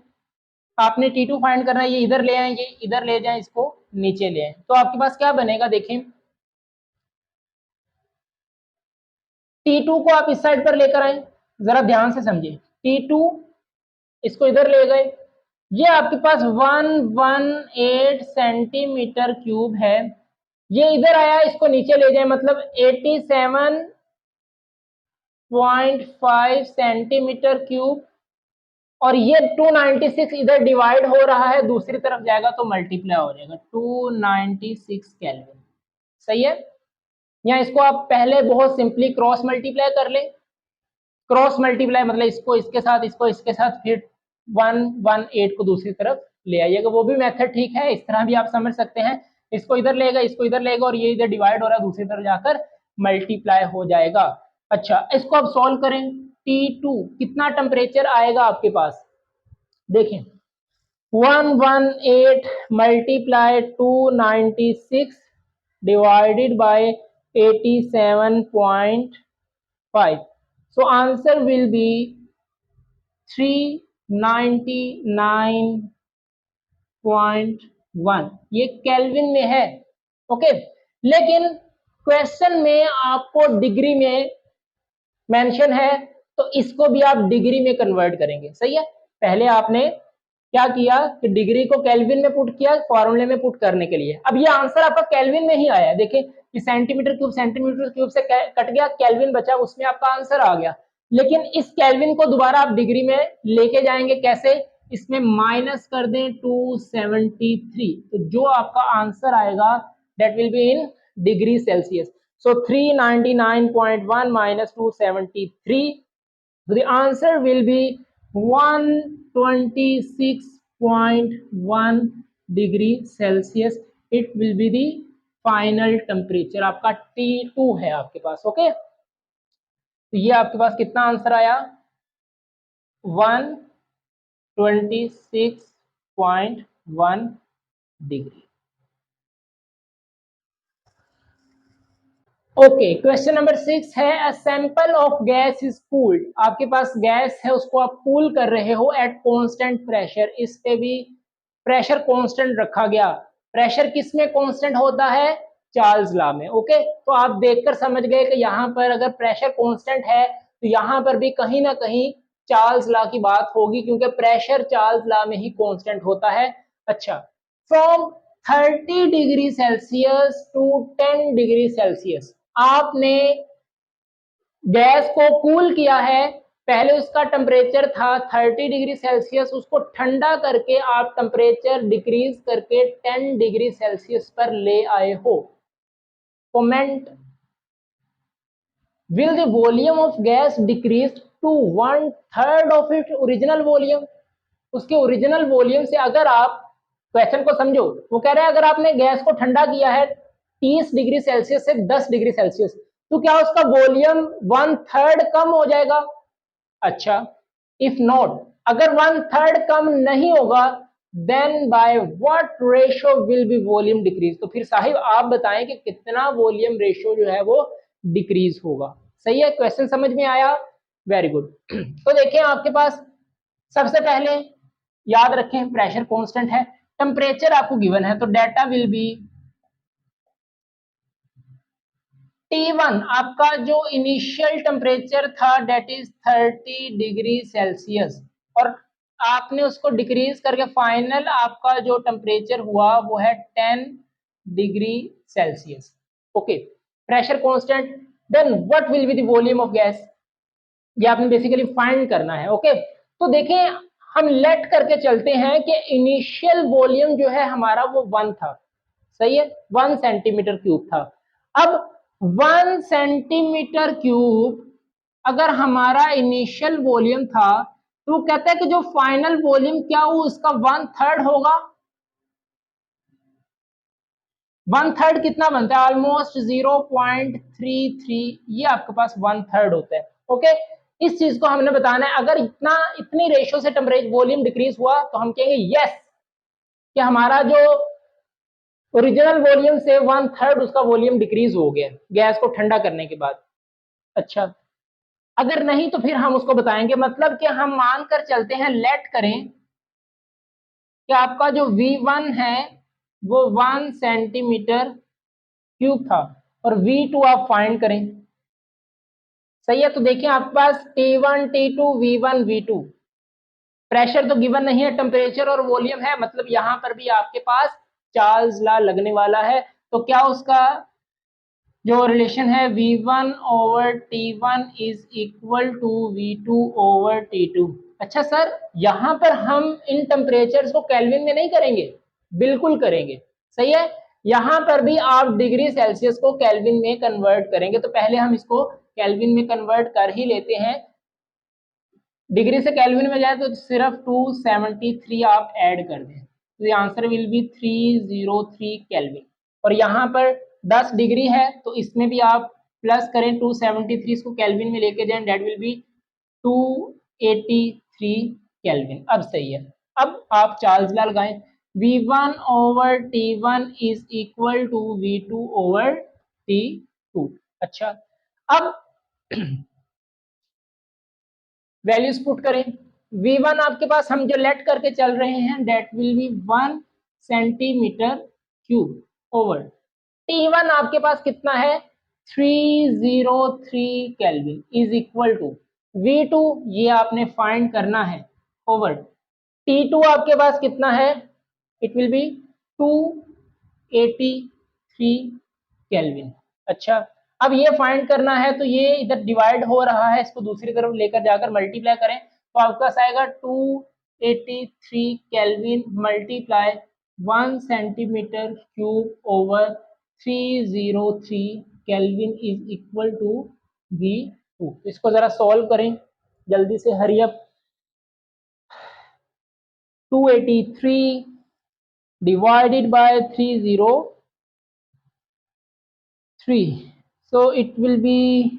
आपने T2 फाइंड करना है, ये इधर ले आए, ये इधर ले जाएं, इसको नीचे ले आए, तो आपके पास क्या बनेगा? देखें, T2 को आप इस साइड पर लेकर आए, जरा ध्यान से समझिए। T2 इसको इधर ले गए, ये आपके पास 118 सेंटीमीटर क्यूब है। ये इधर आया, इसको नीचे ले जाए, मतलब 87.5 सेंटीमीटर क्यूब। और ये 296 इधर डिवाइड हो रहा है, दूसरी तरफ जाएगा तो मल्टीप्लाई हो जाएगा 296 केल्विन। सही है। या इसको आप पहले बहुत सिंपली क्रॉस मल्टीप्लाई कर लें। क्रॉस मल्टीप्लाई मतलब इसको इसके साथ, इसको इसके साथ, फिर 118 को दूसरी तरफ ले आइएगा। वो भी मेथड ठीक है, इस तरह भी आप समझ सकते हैं। इसको इधर लेगा, इसको इधर लेगा, और ये इधर डिवाइड हो रहा है, दूसरी तरफ जाकर मल्टीप्लाई हो जाएगा। अच्छा, इसको आप सॉल्व करें। T2 कितना टेम्परेचर आएगा आपके पास? देखें, 118 multiply 296 divided by 87.5। So answer will be 399.1। ये केल्विन में है। ओके, लेकिन क्वेश्चन में आपको डिग्री में मेंशन है, तो इसको भी आप डिग्री में कन्वर्ट करेंगे। सही है। पहले आपने क्या किया कि डिग्री को केल्विन में पुट किया फॉर्मूले में पुट करने के लिए। अब ये आंसर आपका केल्विन में ही आया। देखिए कि सेंटीमीटर क्यूब से कट गया, केल्विन बचा, उसमें आपका आंसर आ गया। लेकिन इस केल्विन को दोबारा आप डिग्री में लेके जाएंगे। कैसे? इसमें माइनस कर दें 273, तो जो आपका आंसर आएगा that will be in degree Celsius. So 399.1 minus 273, so the answer will be 126.1 degree Celsius. It will be the final temperature। आपका T2 है आपके पास। ओके, तो ये आपके पास कितना आंसर आया? 126.1 डिग्री। ओके, क्वेश्चन नंबर 6 है a sample of gas is cooled. आपके पास गैस है, उसको आप कूल कर रहे हो एट कांस्टेंट प्रेशर। इस पे भी प्रेशर कांस्टेंट रखा गया। प्रेशर किस में कांस्टेंट होता है? चार्ल्स लॉ में। ओके, तो आप देखकर समझ गए कि यहाँ पर अगर प्रेशर कांस्टेंट है तो यहाँ पर भी कहीं ना कहीं चार्ल्स लॉ की बात होगी, क्योंकि प्रेशर चार्ल्स लॉ में ही कांस्टेंट होता है। अच्छा, from 30 degree Celsius to 10 degree Celsius आपने गैस को कूल किया है। पहले उसका टेम्परेचर था 30 डिग्री सेल्सियस, उसको ठंडा करके आप टेम्परेचर डिक्रीज करके 10 डिग्री सेल्सियस पर ले आए हो। कमेंट will the volume of gas decrease to 1/3 of it original volume. उसके ओरिजिनल वॉल्यूम से, अगर आप क्वेश्चन को समझो, वो कह रहे हैं अगर आपने गैस को ठंडा किया है 30 डिग्री सेल्सियस से 10 डिग्री सेल्सियस, तो क्या उसका वॉल्यूम 1/3 कम हो जाएगा? अच्छा, इफ नॉट, अगर 1/3 कम नहीं होगा, then by what ratio will be volume decrease. तो फिर साहिब आप बताएं कि कितना वॉल्यूम रेशियो जो है वो डिक्रीज होगा। सही है, क्वेश्चन समझ में आया? Very good. तो देखिए आपके पास सबसे पहले याद रखें प्रेशर कांस्टेंट है, टेम्परेचर आपको गिवन है, तो डेटा विल बी T1 आपका जो इनिशियल टेम्परेचर था डेट इज 30 डिग्री सेल्सियस, और आपने उसको डिक्रीज करके फाइनल आपका जो टेम्परेचर हुआ वो है 10 degree Celsius. Okay, pressure constant. Then what will be the volume of gas, ये आपने बेसिकली फाइंड करना है। ओके, तो देखें हम लेट करके चलते हैं कि इनिशियल वॉल्यूम जो है हमारा वो 1 था। सही है, 1 सेंटीमीटर क्यूब था। अब 1 सेंटीमीटर क्यूब अगर हमारा इनिशियल वॉल्यूम था, तो वो कहता है कि जो फाइनल वॉल्यूम क्या वो उसका 1/3 होगा। 1/3 कितना बनता है? ऑलमोस्ट 0.33, ये आपके पास 1/3 होता है। ओके, इस चीज को हमने बताना है। अगर इतनी रेशियो से टेम्परेचर वॉल्यूम डिक्रीज हुआ तो हम कहेंगे यस कि हमारा जो ओरिजिनल वॉल्यूम से 1/3 उसका वॉल्यूम डिक्रीज हो गया गैस को ठंडा करने के बाद। अच्छा, अगर नहीं तो फिर हम उसको बताएंगे, मतलब कि हम मानकर चलते हैं, लेट करें कि आपका जो V1 है वो 1 सेंटीमीटर क्यूब था और V2 आप फाइंड करें। सही है, तो देखिए आपके पास T1 T2 V1 V2, pressure तो गिवन नहीं है, टेम्परेचर और वॉल्यूम है, मतलब यहां पर भी आपके पास चार्ल्स लॉ लगने वाला है। तो क्या उसका जो रिलेशन है V1 over T1 is equal to V2 over T2। अच्छा सर, यहां पर हम इन टेम्परेचर्स को केल्विन में नहीं करेंगे? बिल्कुल करेंगे। सही है, यहां पर भी आप डिग्री सेल्सियस को केल्विन में कन्वर्ट करेंगे, तो पहले हम इसको केल्विन में कन्वर्ट कर ही लेते हैं। डिग्री से केल्विन में जाए तो सिर्फ 273 आप ऐड कर दें, तो ये आंसर विल बी 303 केल्विन। और यहाँ पर 10 डिग्री है तो इसमें भी आप प्लस करें 273, इसको केल्विन में लेके जाएं, डेट विल बी 283 केल्विन। अब सही है, अब आप चार्ल्स लॉ लगाएं, V1 over T1 is equal to V2 over T2। अच्छा, अब वैल्यूज पुट करें। V1 आपके पास हम जो लेट करके चल रहे हैं that will be 1 centimeter cube over T1 आपके पास कितना है 303 kelvin is equal to V2, ये आपने फाइंड करना है, ओवर T2 आपके पास कितना है, इट विल बी 283 केल्विन। अच्छा, अब ये फाइंड करना है तो ये इधर डिवाइड हो रहा है, इसको दूसरी तरफ लेकर जाकर मल्टीप्लाई करें तो आपके पास आएगा 283 kelvin multiply 1 centimeter cube over 303 kelvin is equal to V2। इसको जरा सॉल्व करें जल्दी से, hurry up. 283 divided by 303, so it will be,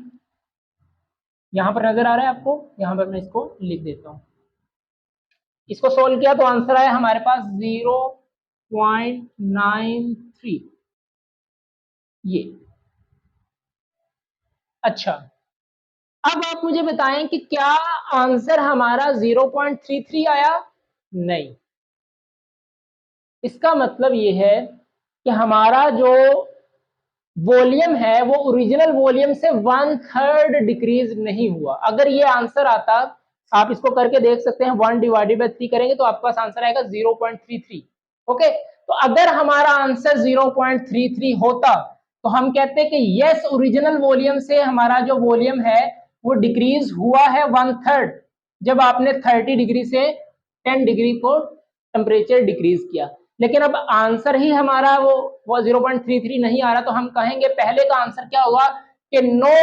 यहां पर नजर आ रहा है आपको, यहां पर मैं इसको लिख देता हूं। इसको सोल्व किया तो आंसर आया हमारे पास 0.93 ये। अच्छा, अब आप मुझे बताएं कि क्या आंसर हमारा 0.33 आया? नहीं, इसका मतलब ये है कि हमारा जो वॉल्यूम है वो ओरिजिनल वॉल्यूम से 1/3 डिक्रीज नहीं हुआ। अगर ये आंसर आता, आप इसको करके देख सकते हैं, 1 डिवाइडेड बाय 3 करेंगे तो आपके पास आंसर आएगा 0.33। ओके, तो अगर हमारा आंसर 0.33 होता तो हम कहते हैं कि यस ओरिजिनल वॉल्यूम से हमारा जो वॉल्यूम है वो डिक्रीज हुआ है 1/3, जब आपने 30 डिग्री से 10 डिग्री को टेम्परेचर डिक्रीज किया। लेकिन अब आंसर ही हमारा वो 0.33 नहीं आ रहा, तो हम कहेंगे पहले का आंसर क्या होगा कि no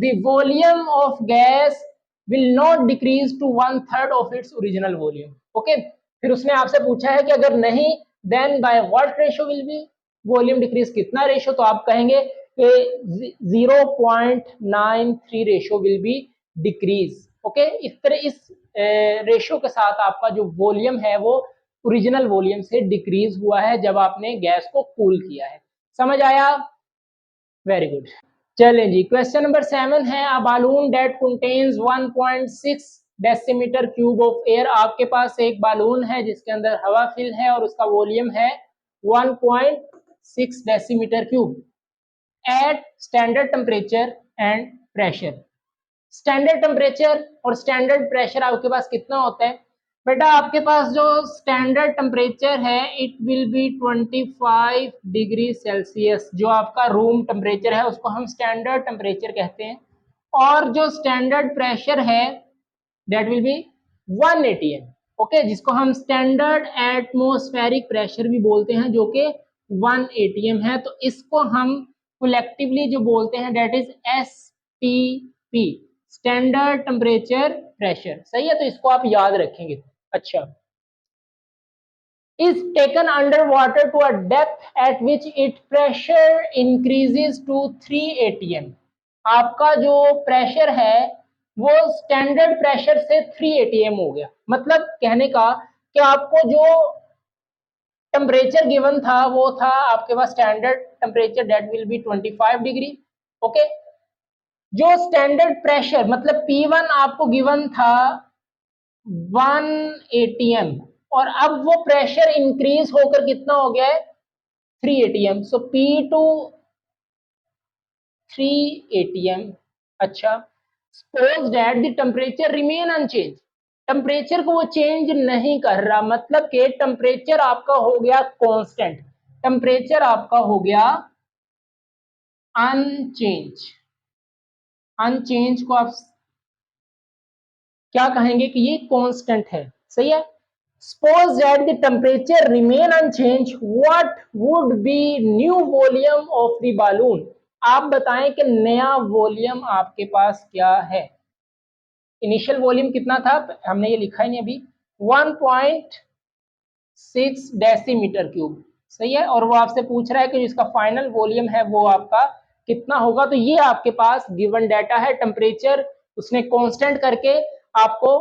the volume of gas will not decrease to 1/3 of its original volume. Okay, फिर उसने आपसे पूछा है कि अगर नहीं then by what ratio will be volume decrease, कितना रेशियो, तो आप कहेंगे कि 0.93 ratio will be decrease. Okay, इस तरह इस रेशियो के साथ आपका जो वॉल्यूम है वो ओरिजिनल वॉल्यूम से डिक्रीज हुआ है जब आपने गैस को कूल किया है। समझ आया? Very good. चलें जी, क्वेश्चन नंबर 7 है a balloon that contains 1.6 decimetre cube of air. आपके पास एक बालून है जिसके अंदर हवा फिल है और उसका वॉल्यूम है 1.6 decimetre cube at standard temperature and pressure. Standard temperature और स्टैंडर्ड प्रेशर आपके पास कितना होता है बेटा? आपके पास जो स्टैंडर्ड टेम्परेचर है it will be 25 degree Celsius. जो आपका रूम टेम्परेचर है उसको हम स्टैंडर्ड टेम्परेचर कहते हैं, और जो स्टैंडर्ड प्रेशर है that will be 1 atm। Okay, जिसको हम स्टैंडर्ड एटमॉस्फेरिक प्रेशर भी बोलते हैं जो कि 1 atm है। तो इसको हम कलेक्टिवली जो बोलते हैं that is STP, standard temperature pressure. सही है, तो इसको आप याद रखेंगे। अच्छा, is taken underwater to a depth at which its pressure increases to 3 atm। आपका जो प्रेशर है वो स्टैंडर्ड प्रेशर से 3 atm हो गया। मतलब कहने का कि आपको जो टेम्परेचर गिवन था वो था आपके पास standard temperature that will be 25 डिग्री। ओके, जो स्टैंडर्ड प्रेशर मतलब P1 आपको गिवन था 1 atm, और अब वो प्रेशर इंक्रीज होकर कितना हो गया है 3 atm। So P2 3 atm। अच्छा, suppose that the temperature remain unchanged, temperature को वो चेंज नहीं कर रहा, मतलब कि टेम्परेचर आपका हो गया कांस्टेंट, टेम्परेचर आपका हो गया अनचेंज। अनचेंज को आप क्या कहेंगे कि ये कांस्टेंट है। सही है। Suppose that the temperature remain unchanged, what would be new volume of the balloon? आप बताएं कि नया वॉल्यूम आपके पास क्या है। इनिशियल वॉल्यूम कितना था, हमने ये लिखा ही नहीं अभी, 1.6 डेसीमीटर क्यूब। सही है, और वो आपसे पूछ रहा है कि जिसका फाइनल वॉल्यूम है वो आपका कितना होगा। तो ये आपके पास गिवन डाटा है, टेम्परेचर उसने कांस्टेंट करके आपको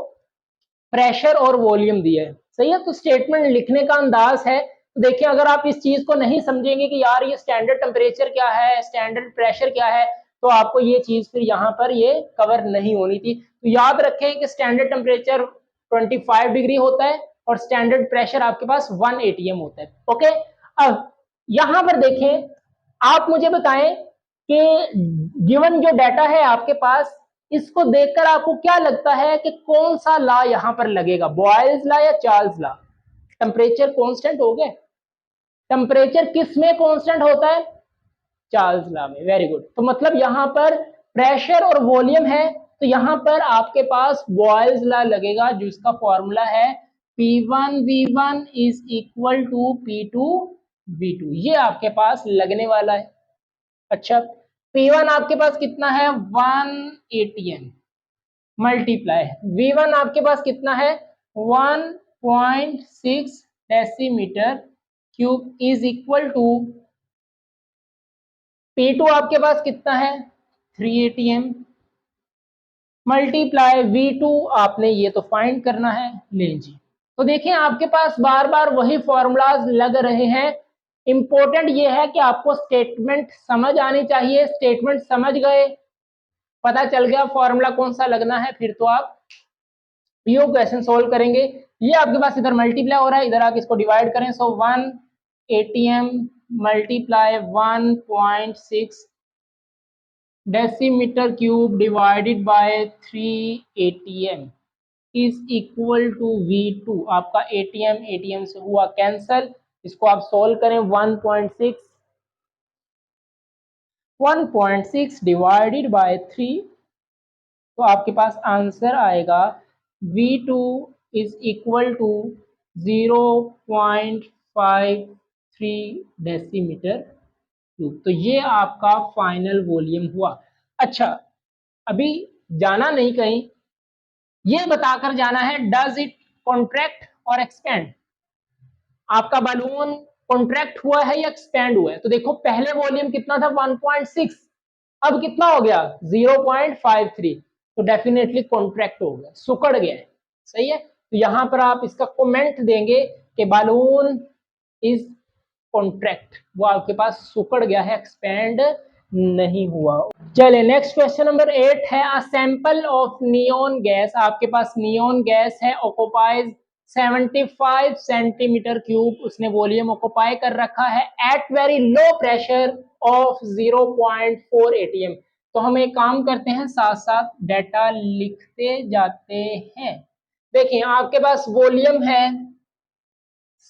प्रेशर और वॉल्यूम दिया है। सही है, तो स्टेटमेंट लिखने का अंदाज है। तो देखिए, अगर आप इस चीज को नहीं समझेंगे कि यार ये स्टैंडर्ड टेम्परेचर क्या है, स्टैंडर्ड प्रेशर क्या है, तो आपको ये चीज फिर यहाँ पर ये कवर नहीं होनी थी। तो याद रखें कि स्टैंडर्ड टेम्परेचर 25 डिग्री होता है और स्टैंडर्ड प्रेशर आपके पास 1 atm होता है। ओके, अब यहाँ पर देखें, आप मुझे बताएं कि गिवन जो डाटा है आपके पास, इसको देखकर आपको क्या लगता है कि कौन सा लॉ यहां पर लगेगा, बॉयल्स लॉ या चार्ल्स लॉ? टेम्परेचर कांस्टेंट हो गए, टेम्परेचर किस में कांस्टेंट होता है? चार्ल्स लॉ में। Very good. तो मतलब यहां पर प्रेशर और वॉल्यूम है, तो यहां पर आपके पास बॉयल्स लॉ लगेगा, जिसका फॉर्मूला है P1V1 is equal to P2V2। ये आपके पास लगने वाला है। अच्छा, P1 आपके पास कितना है 1 atm मल्टीप्लाई V1 आपके पास कितना है 1.6 decimetre cube is equal to P2 आपके पास कितना है 3 atm मल्टीप्लाई V2 आपने ये तो फाइंड करना है। ले जी, तो देखिए आपके पास बार बार वही फॉर्मूलाज लग रहे हैं। इंपॉर्टेंट ये है कि आपको स्टेटमेंट समझ आनी चाहिए। स्टेटमेंट समझ गए, पता चल गया फॉर्मूला कौन सा लगना है, फिर तो आप पीओ क्वेश्चन सोल्व करेंगे। ये आपके पास इधर मल्टीप्लाई हो रहा है, इधर आप इसको डिवाइड करें। So 1 atm multiply 1.6 decimetre cube divided by 3 atm is equal to V2। आपका atm से हुआ कैंसल, इसको आप सोल्व करें। 1.6 डिवाइडेड बाय 3, तो आपके पास आंसर आएगा V2 is equal to 0.53 decimeter cube. तो ये आपका फाइनल वॉल्यूम हुआ। अच्छा, अभी जाना नहीं कहीं, ये बताकर जाना है डज इट कॉन्ट्रैक्ट और एक्सपेंड। आपका बलून कॉन्ट्रैक्ट हुआ है या एक्सपेंड हुआ है? तो देखो पहले वॉल्यूम कितना था 1.6, अब कितना हो गया 0.53, तो डेफिनेटली कॉन्ट्रैक्ट हो गया, सुकड़ गया है। सही है, तो यहां पर आप इसका कमेंट देंगे कि बलून इज कॉन्ट्रैक्ट, वो आपके पास सुकड़ गया है, एक्सपेंड नहीं हुआ। चलिए नेक्स्ट क्वेश्चन नंबर 8 है, a sample of neon gas, आपके पास नियॉन गैस है, ऑक्युपाइज 75 सेंटीमीटर क्यूब, उसने वॉल्यूम ऑक्युपाई कर रखा है at very low pressure of 0.4 atm। तो हम एक काम करते हैं, साथ साथ डाटा लिखते जाते हैं। देखिए आपके पास वॉल्यूम है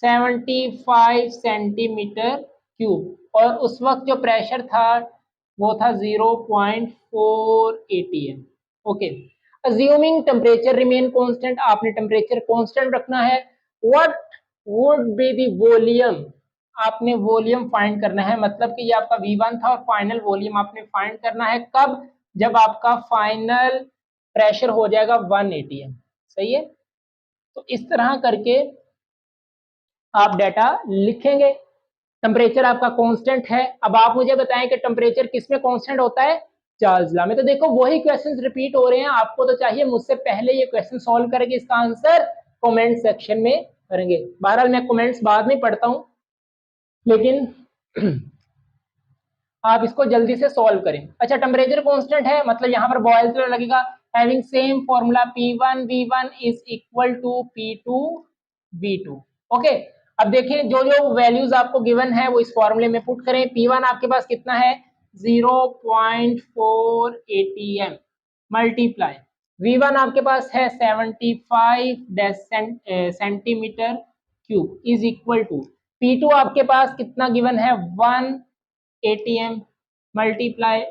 75 सेंटीमीटर क्यूब और उस वक्त जो प्रेशर था वो था 0.4 atm। Okay, assuming temperature remain constant, आपने टेम्परेचर कांस्टेंट रखना है। What would be the volume, आपने वॉल्यूम फाइंड करना है, मतलब कि ये आपका V1 था और फाइनल वॉल्यूम आपने फाइंड करना है कब, जब आपका फाइनल प्रेशर हो जाएगा 1 atm। सही है, तो इस तरह करके आप डाटा लिखेंगे। टेम्परेचर आपका कांस्टेंट है। अब आप मुझे बताएं कि टेम्परेचर किस में कांस्टेंट होता है, चार्ल्स लॉ में। तो देखो वही क्वेश्चंस रिपीट हो रहे हैं, आपको तो चाहिए मुझसे पहले ये क्वेश्चन सॉल्व करेंगे, इसका आंसर कमेंट सेक्शन में करेंगे। बहरहाल मैं कमेंट्स बाद में पढ़ता हूं, लेकिन आप इसको जल्दी से सॉल्व करें। अच्छा, टेम्परेचर कांस्टेंट है मतलब यहाँ पर बॉयल्स लॉ लगेगा, having same formula P1 V1 is equal to P2 V2। Okay, अब देखें जो जो वैल्यूज आपको गिवन है वो इस फॉर्मूले में पुट करें। P1 आपके पास कितना है 0.4 atm मल्टीप्लाई, V1 आपके पास है 75 centimeter cube is equal to P2 आपके पास कितना गिवन है 1 atm मल्टीप्लाई,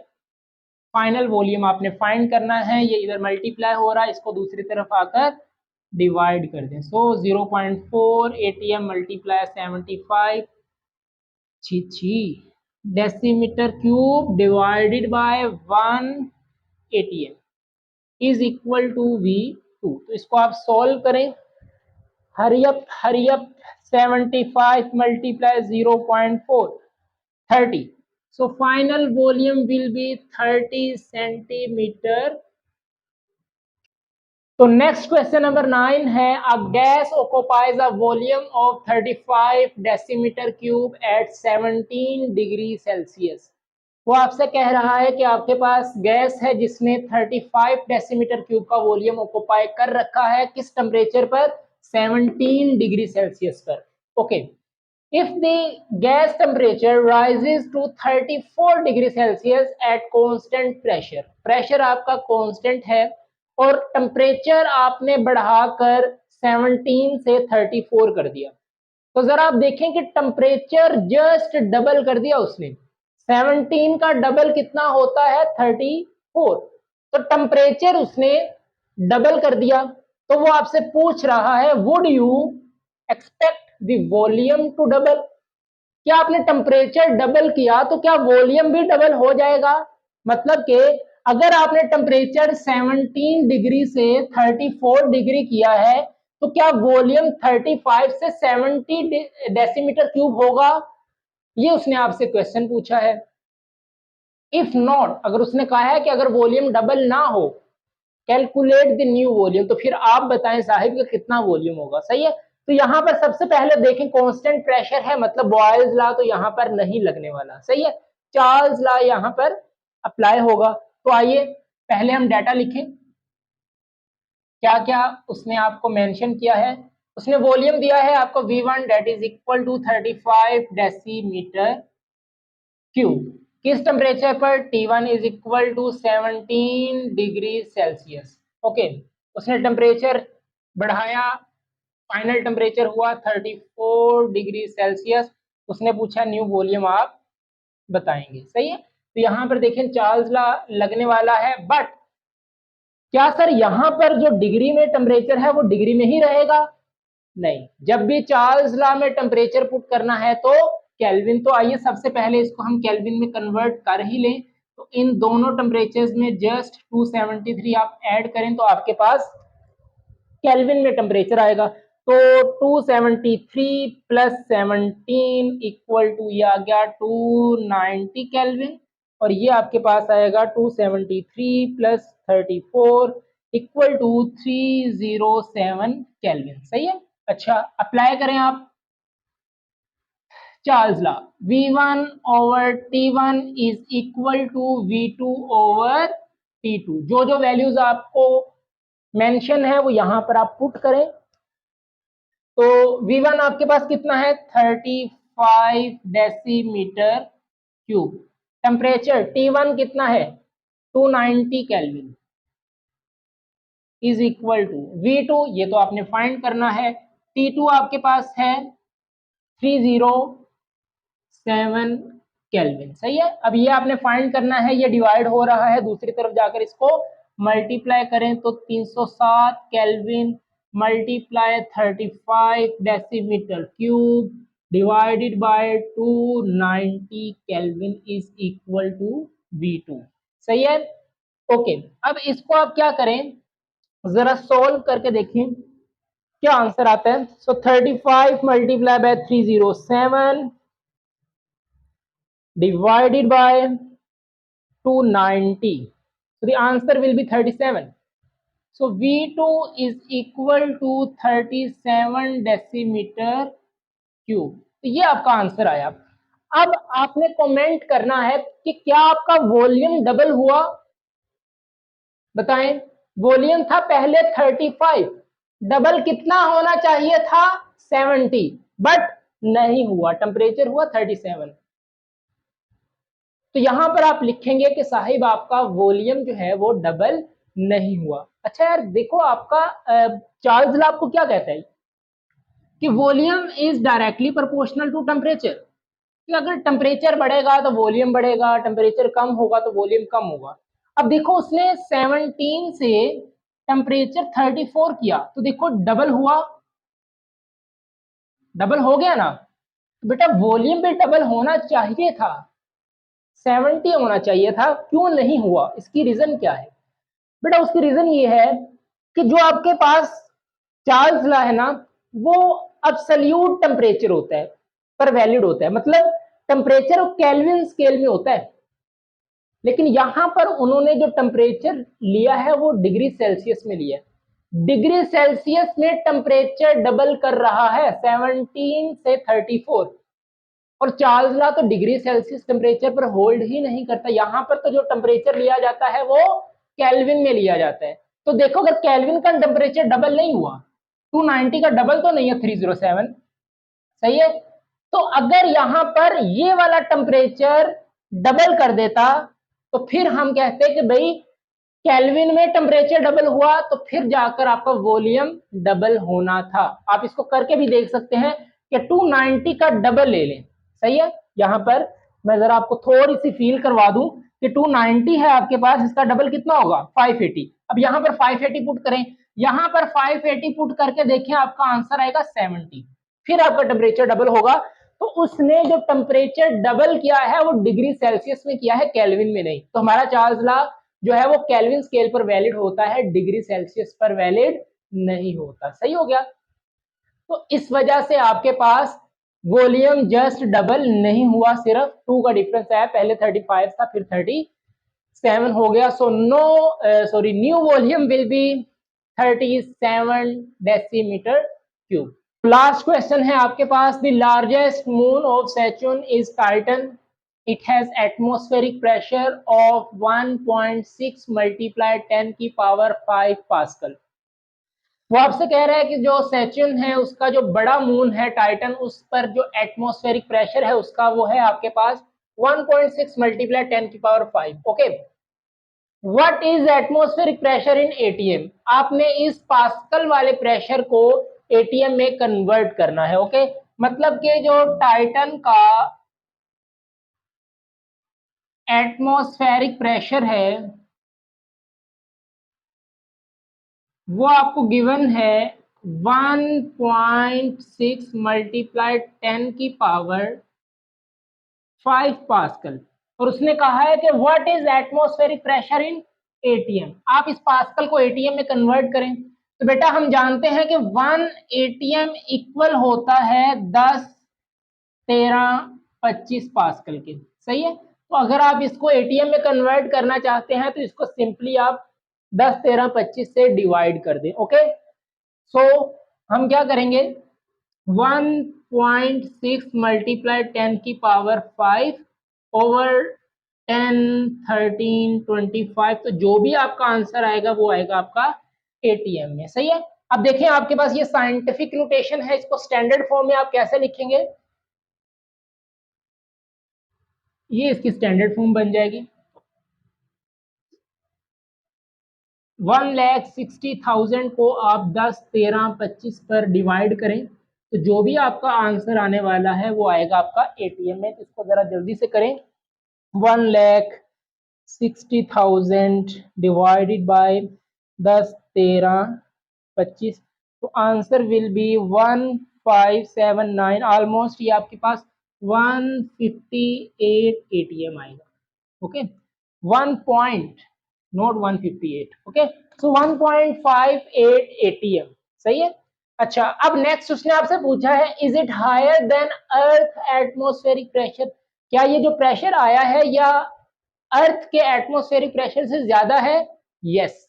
फाइनल वॉल्यूम आपने फाइंड करना है, ये इधर मल्टीप्लाई हो रहा है, इसको दूसरी तरफ आकर डिवाइड कर दें। So 0.4 atm multiply 75 decimeter cube divided by 1 atm is equal to V2। तो इसको आप सॉल्व करें, hurry up 75 multiply 0.4 30, so final volume will be 30 centimeter। तो नेक्स्ट क्वेश्चन नंबर 9 है, a gas occupies a volume of 35 decimeter cube at 17 degree Celsius. वो आपसे कह रहा है कि आपके पास गैस है जिसने 35 डेसीमीटर क्यूब का वॉल्यूम ऑक्युपाई कर रखा है, किस टेम्परेचर पर 17 डिग्री सेल्सियस पर। Okay, if the gas temperature rises to 34 degree Celsius at constant pressure, pressure आपका कांस्टेंट है और टेम्परेचर आपने बढ़ाकर 17 से 34 कर दिया, तो जरा आप देखें कि टेम्परेचर जस्ट डबल कर दिया उसने। 17 का डबल कितना होता है 34, तो टेम्परेचर उसने डबल कर दिया। तो वो आपसे पूछ रहा है would you expect the volume to double, क्या आपने टेम्परेचर डबल किया तो क्या वॉल्यूम भी डबल हो जाएगा। मतलब कि अगर आपने टेम्परेचर 17 डिग्री से 34 डिग्री किया है तो क्या वॉल्यूम 35 से 70 डेसीमीटर क्यूब होगा, ये उसने आपसे क्वेश्चन पूछा है। इफ नॉट, अगर उसने कहा है कि अगर वॉल्यूम डबल ना हो, कैलकुलेट द न्यू वॉल्यूम, तो फिर आप बताएं साहिब का कितना वॉल्यूम होगा। सही है, तो यहां पर सबसे पहले देखें कांस्टेंट प्रेशर है मतलब बॉयल्स लॉ तो यहां पर नहीं लगने वाला। सही है, चार्ल्स लॉ यहां पर अप्लाई होगा। तो आइए पहले हम डाटा लिखें, क्या क्या उसने आपको मेंशन किया है। उसने वॉल्यूम दिया है आपको V1 that is equal to 35 decimeter cube, किस टेम्परेचर पर T1 is equal to 17 degree Celsius. Okay, उसने टेम्परेचर बढ़ाया, फाइनल टेम्परेचर हुआ 34 डिग्री सेल्सियस, उसने पूछा न्यू वॉल्यूम आप बताएंगे। सही है, तो यहां पर देखें चार्ल्स लॉ लगने वाला है, बट क्या सर यहां पर जो डिग्री में टेम्परेचर है वो डिग्री में ही रहेगा? नहीं, जब भी चार्ल्स लॉ में टेम्परेचर पुट करना है तो केल्विन। तो आइए सबसे पहले इसको हम केल्विन में कन्वर्ट कर ही लें। तो इन दोनों टेम्परेचर्स में जस्ट 273 आप ऐड करें तो आपके पास केल्विन में टेम्परेचर आएगा। तो 273 प्लस 17 इक्वल टू ये आ गया 290 केल्विन, और ये आपके पास आएगा 273 प्लस 34 इक्वल टू 307 केल्विन। सही है। अच्छा, अप्लाई करें आप Charles law, V1 over T1 is equal to V2 over T2। जो जो वैल्यूज आपको मेंशन है वो यहां पर आप पुट करें। तो V1 आपके पास कितना है 35 डेसीमीटर क्यूब। टेम्परेचर T1 कितना है 290 kelvin is equal to V2, ये तो आपने फाइंड करना है। T2 आपके पास है 307 केल्विन। सही है। अब ये आपने फाइंड करना है, ये डिवाइड हो रहा है, दूसरी तरफ जाकर इसको मल्टीप्लाई करें तो 307 kelvin multiply 35 decimeter cube divided by 290 kelvin is equal to V2। सही है। ओके, अब इसको आप क्या करें, जरा सोल्व करके देखें क्या आंसर आता है। सो 35 multiply by 307 divided by 290, so the answer will be 37. So V2 is equal to 37 decimetre cube. तो ये आपका आंसर आया। अब आपने कमेंट करना है कि क्या आपका वॉल्यूम डबल हुआ, बताएं। वॉल्यूम था पहले 35, डबल कितना होना चाहिए था 70, बट नहीं हुआ, टेम्परेचर हुआ 37। तो यहां पर आप लिखेंगे कि साहिब आपका वॉल्यूम जो है वो डबल नहीं हुआ। अच्छा यार देखो, आपका चार्ल्स लॉ आपको क्या कहता है कि volume is directly proportional to temperature, कि अगर टेम्परेचर बढ़ेगा तो वॉल्यूम बढ़ेगा, टेम्परेचर कम होगा तो वॉल्यूम कम होगा। अब देखो उसने 17 से टेम्परेचर 34 किया, तो देखो डबल हुआ, डबल हो गया ना। तो बेटा वॉल्यूम भी डबल होना चाहिए था, 70 होना चाहिए था, क्यों नहीं हुआ, इसकी रीजन क्या है बेटा। उसकी रीजन ये है कि जो आपके पास चार्ल्स लॉ है ना, वो अब्सोल्यूट टेम्परेचर होता है पर वैलिड होता है, मतलब टेम्परेचर केल्विन स्केल में होता है, लेकिन यहां पर उन्होंने जो टेम्परेचर लिया है वो डिग्री सेल्सियस में लिया है। डिग्री सेल्सियस में टेम्परेचर डबल कर रहा है 17 से 34, और चार्ल्स लॉ तो डिग्री सेल्सियस टेम्परेचर पर होल्ड ही नहीं करता। यहां पर तो जो टेम्परेचर लिया जाता है वो केल्विन में लिया जाता है। तो देखो अगर केल्विन का टेम्परेचर डबल नहीं हुआ, 290 का डबल तो नहीं है 307, सही है। तो अगर यहां पर ये वाला टेम्परेचर डबल कर देता तो फिर हम कहते कि भाई केल्विन में टेम्परेचर डबल हुआ, तो फिर जाकर आपका वॉल्यूम डबल होना था। आप इसको करके भी देख सकते हैं कि 290 का डबल ले लें। सही है। यहां पर मैं जरा आपको थोड़ी सी फील करवा दूं कि 290 है आपके पास, इसका डबल कितना होगा 580। अब यहां पर 580 पुट करें, यहां पर 580 पुट करके देखें आपका आंसर आएगा 70, फिर आपका टेम्परेचर डबल होगा। तो उसने जो टेम्परेचर डबल किया है वो डिग्री सेल्सियस में किया है, केल्विन में नहीं। तो हमारा चार्ल्स लॉ जो है वो केल्विन स्केल पर वैलिड होता है, डिग्री सेल्सियस पर वैलिड नहीं होता। सही हो गया। तो इस वजह से आपके पास वॉल्यूम जस्ट डबल नहीं हुआ, सिर्फ 2 का डिफरेंस आया, पहले 35 था फिर 37 हो गया। So new volume will be 37 decimetre cube. Last question है आपके पास, the largest moon of Saturn is Titan, it has atmospheric pressure of 1.6 multiply 10 की पावर 5 पास्कल। वो आपसे कह रहा है कि जो सैटर्न है उसका जो बड़ा मून है टाइटन, उस पर जो एटमॉस्फेरिक प्रेशर है उसका वो है आपके पास 1.6 मल्टीप्लाई 10 की power 5। Okay, what is atmospheric pressure in ATM, आपने इस पास्कल वाले प्रेशर को एटीएम में कन्वर्ट करना है। ओके, मतलब कि जो टाइटन का एटमॉस्फेरिक प्रेशर है वो आपको गिवन है 1.6 मल्टीप्लाई 10 की पावर 5 पास्कल। और उसने कहा है कि what is atmospheric pressure in ATM. आप इस पास्कल को एटीएम में कन्वर्ट करें तो बेटा हम जानते हैं कि 1 एटीएम इक्वल होता है 10, 13, 25 पास्कल के। सही है, तो अगर आप इसको एटीएम में कन्वर्ट करना चाहते हैं तो इसको सिंपली आप 10, 13, 25 से डिवाइड कर दें। ओके, सो हम क्या करेंगे, 1.6 मल्टीप्लाई 10 की पावर 5 ओवर 10, 13, 25, तो जो भी आपका आंसर आएगा वो आएगा आपका एटीएम में। सही है, अब देखें आपके पास ये साइंटिफिक नोटेशन है, इसको स्टैंडर्ड फॉर्म में आप कैसे लिखेंगे, ये इसकी स्टैंडर्ड फॉर्म बन जाएगी 1,60,000 को आप 10, 13, 25 पर डिवाइड करें तो जो भी आपका आंसर आने वाला है वो आएगा आपका एटीएम में। तो इसको जरा जल्दी से करें, 1,60,000 डिवाइडेड बाय 10, 13, 25, तो आंसर विल बी 1579, ऑलमोस्ट ये आपके पास 158 एटीएम आएगा। Okay, 1 point nought 158। Okay, so 1.58 ATM. सही है, अच्छा अब नेक्स्ट उसने आपसे पूछा है is it higher than earth atmospheric pressure, क्या ये जो प्रेशर आया है या अर्थ के एटमॉस्फेरिक प्रेशर से ज्यादा है। यस,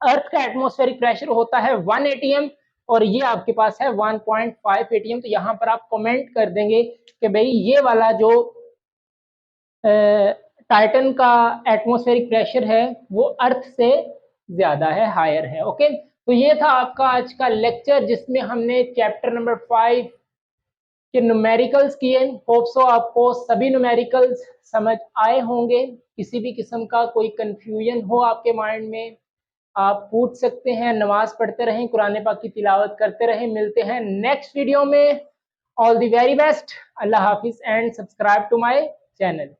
अर्थ का एटमॉस्फेरिक प्रेशर होता है 1 एटीएम और ये आपके पास है 1.5 एटीएम। तो यहाँ पर आप कमेंट कर देंगे कि भाई ये वाला जो टाइटन का एटमॉस्फेरिक प्रेशर है वो अर्थ से ज्यादा है, हायर है। ओके, तो ये था आपका आज का लेक्चर जिसमें हमने चैप्टर नंबर 5 के न्यूमेरिकल्स किए। होप सो आपको सभी न्यूमेरिकल्स समझ आए होंगे। किसी भी किस्म का कोई कंफ्यूजन हो आपके माइंड में आप पूछ सकते हैं। नमाज पढ़ते रहें, कुरान पाक की तिलावत करते रहें। मिलते हैं नेक्स्ट वीडियो में। ऑल द वेरी बेस्ट, अल्लाह हाफिज and subscribe to my channel.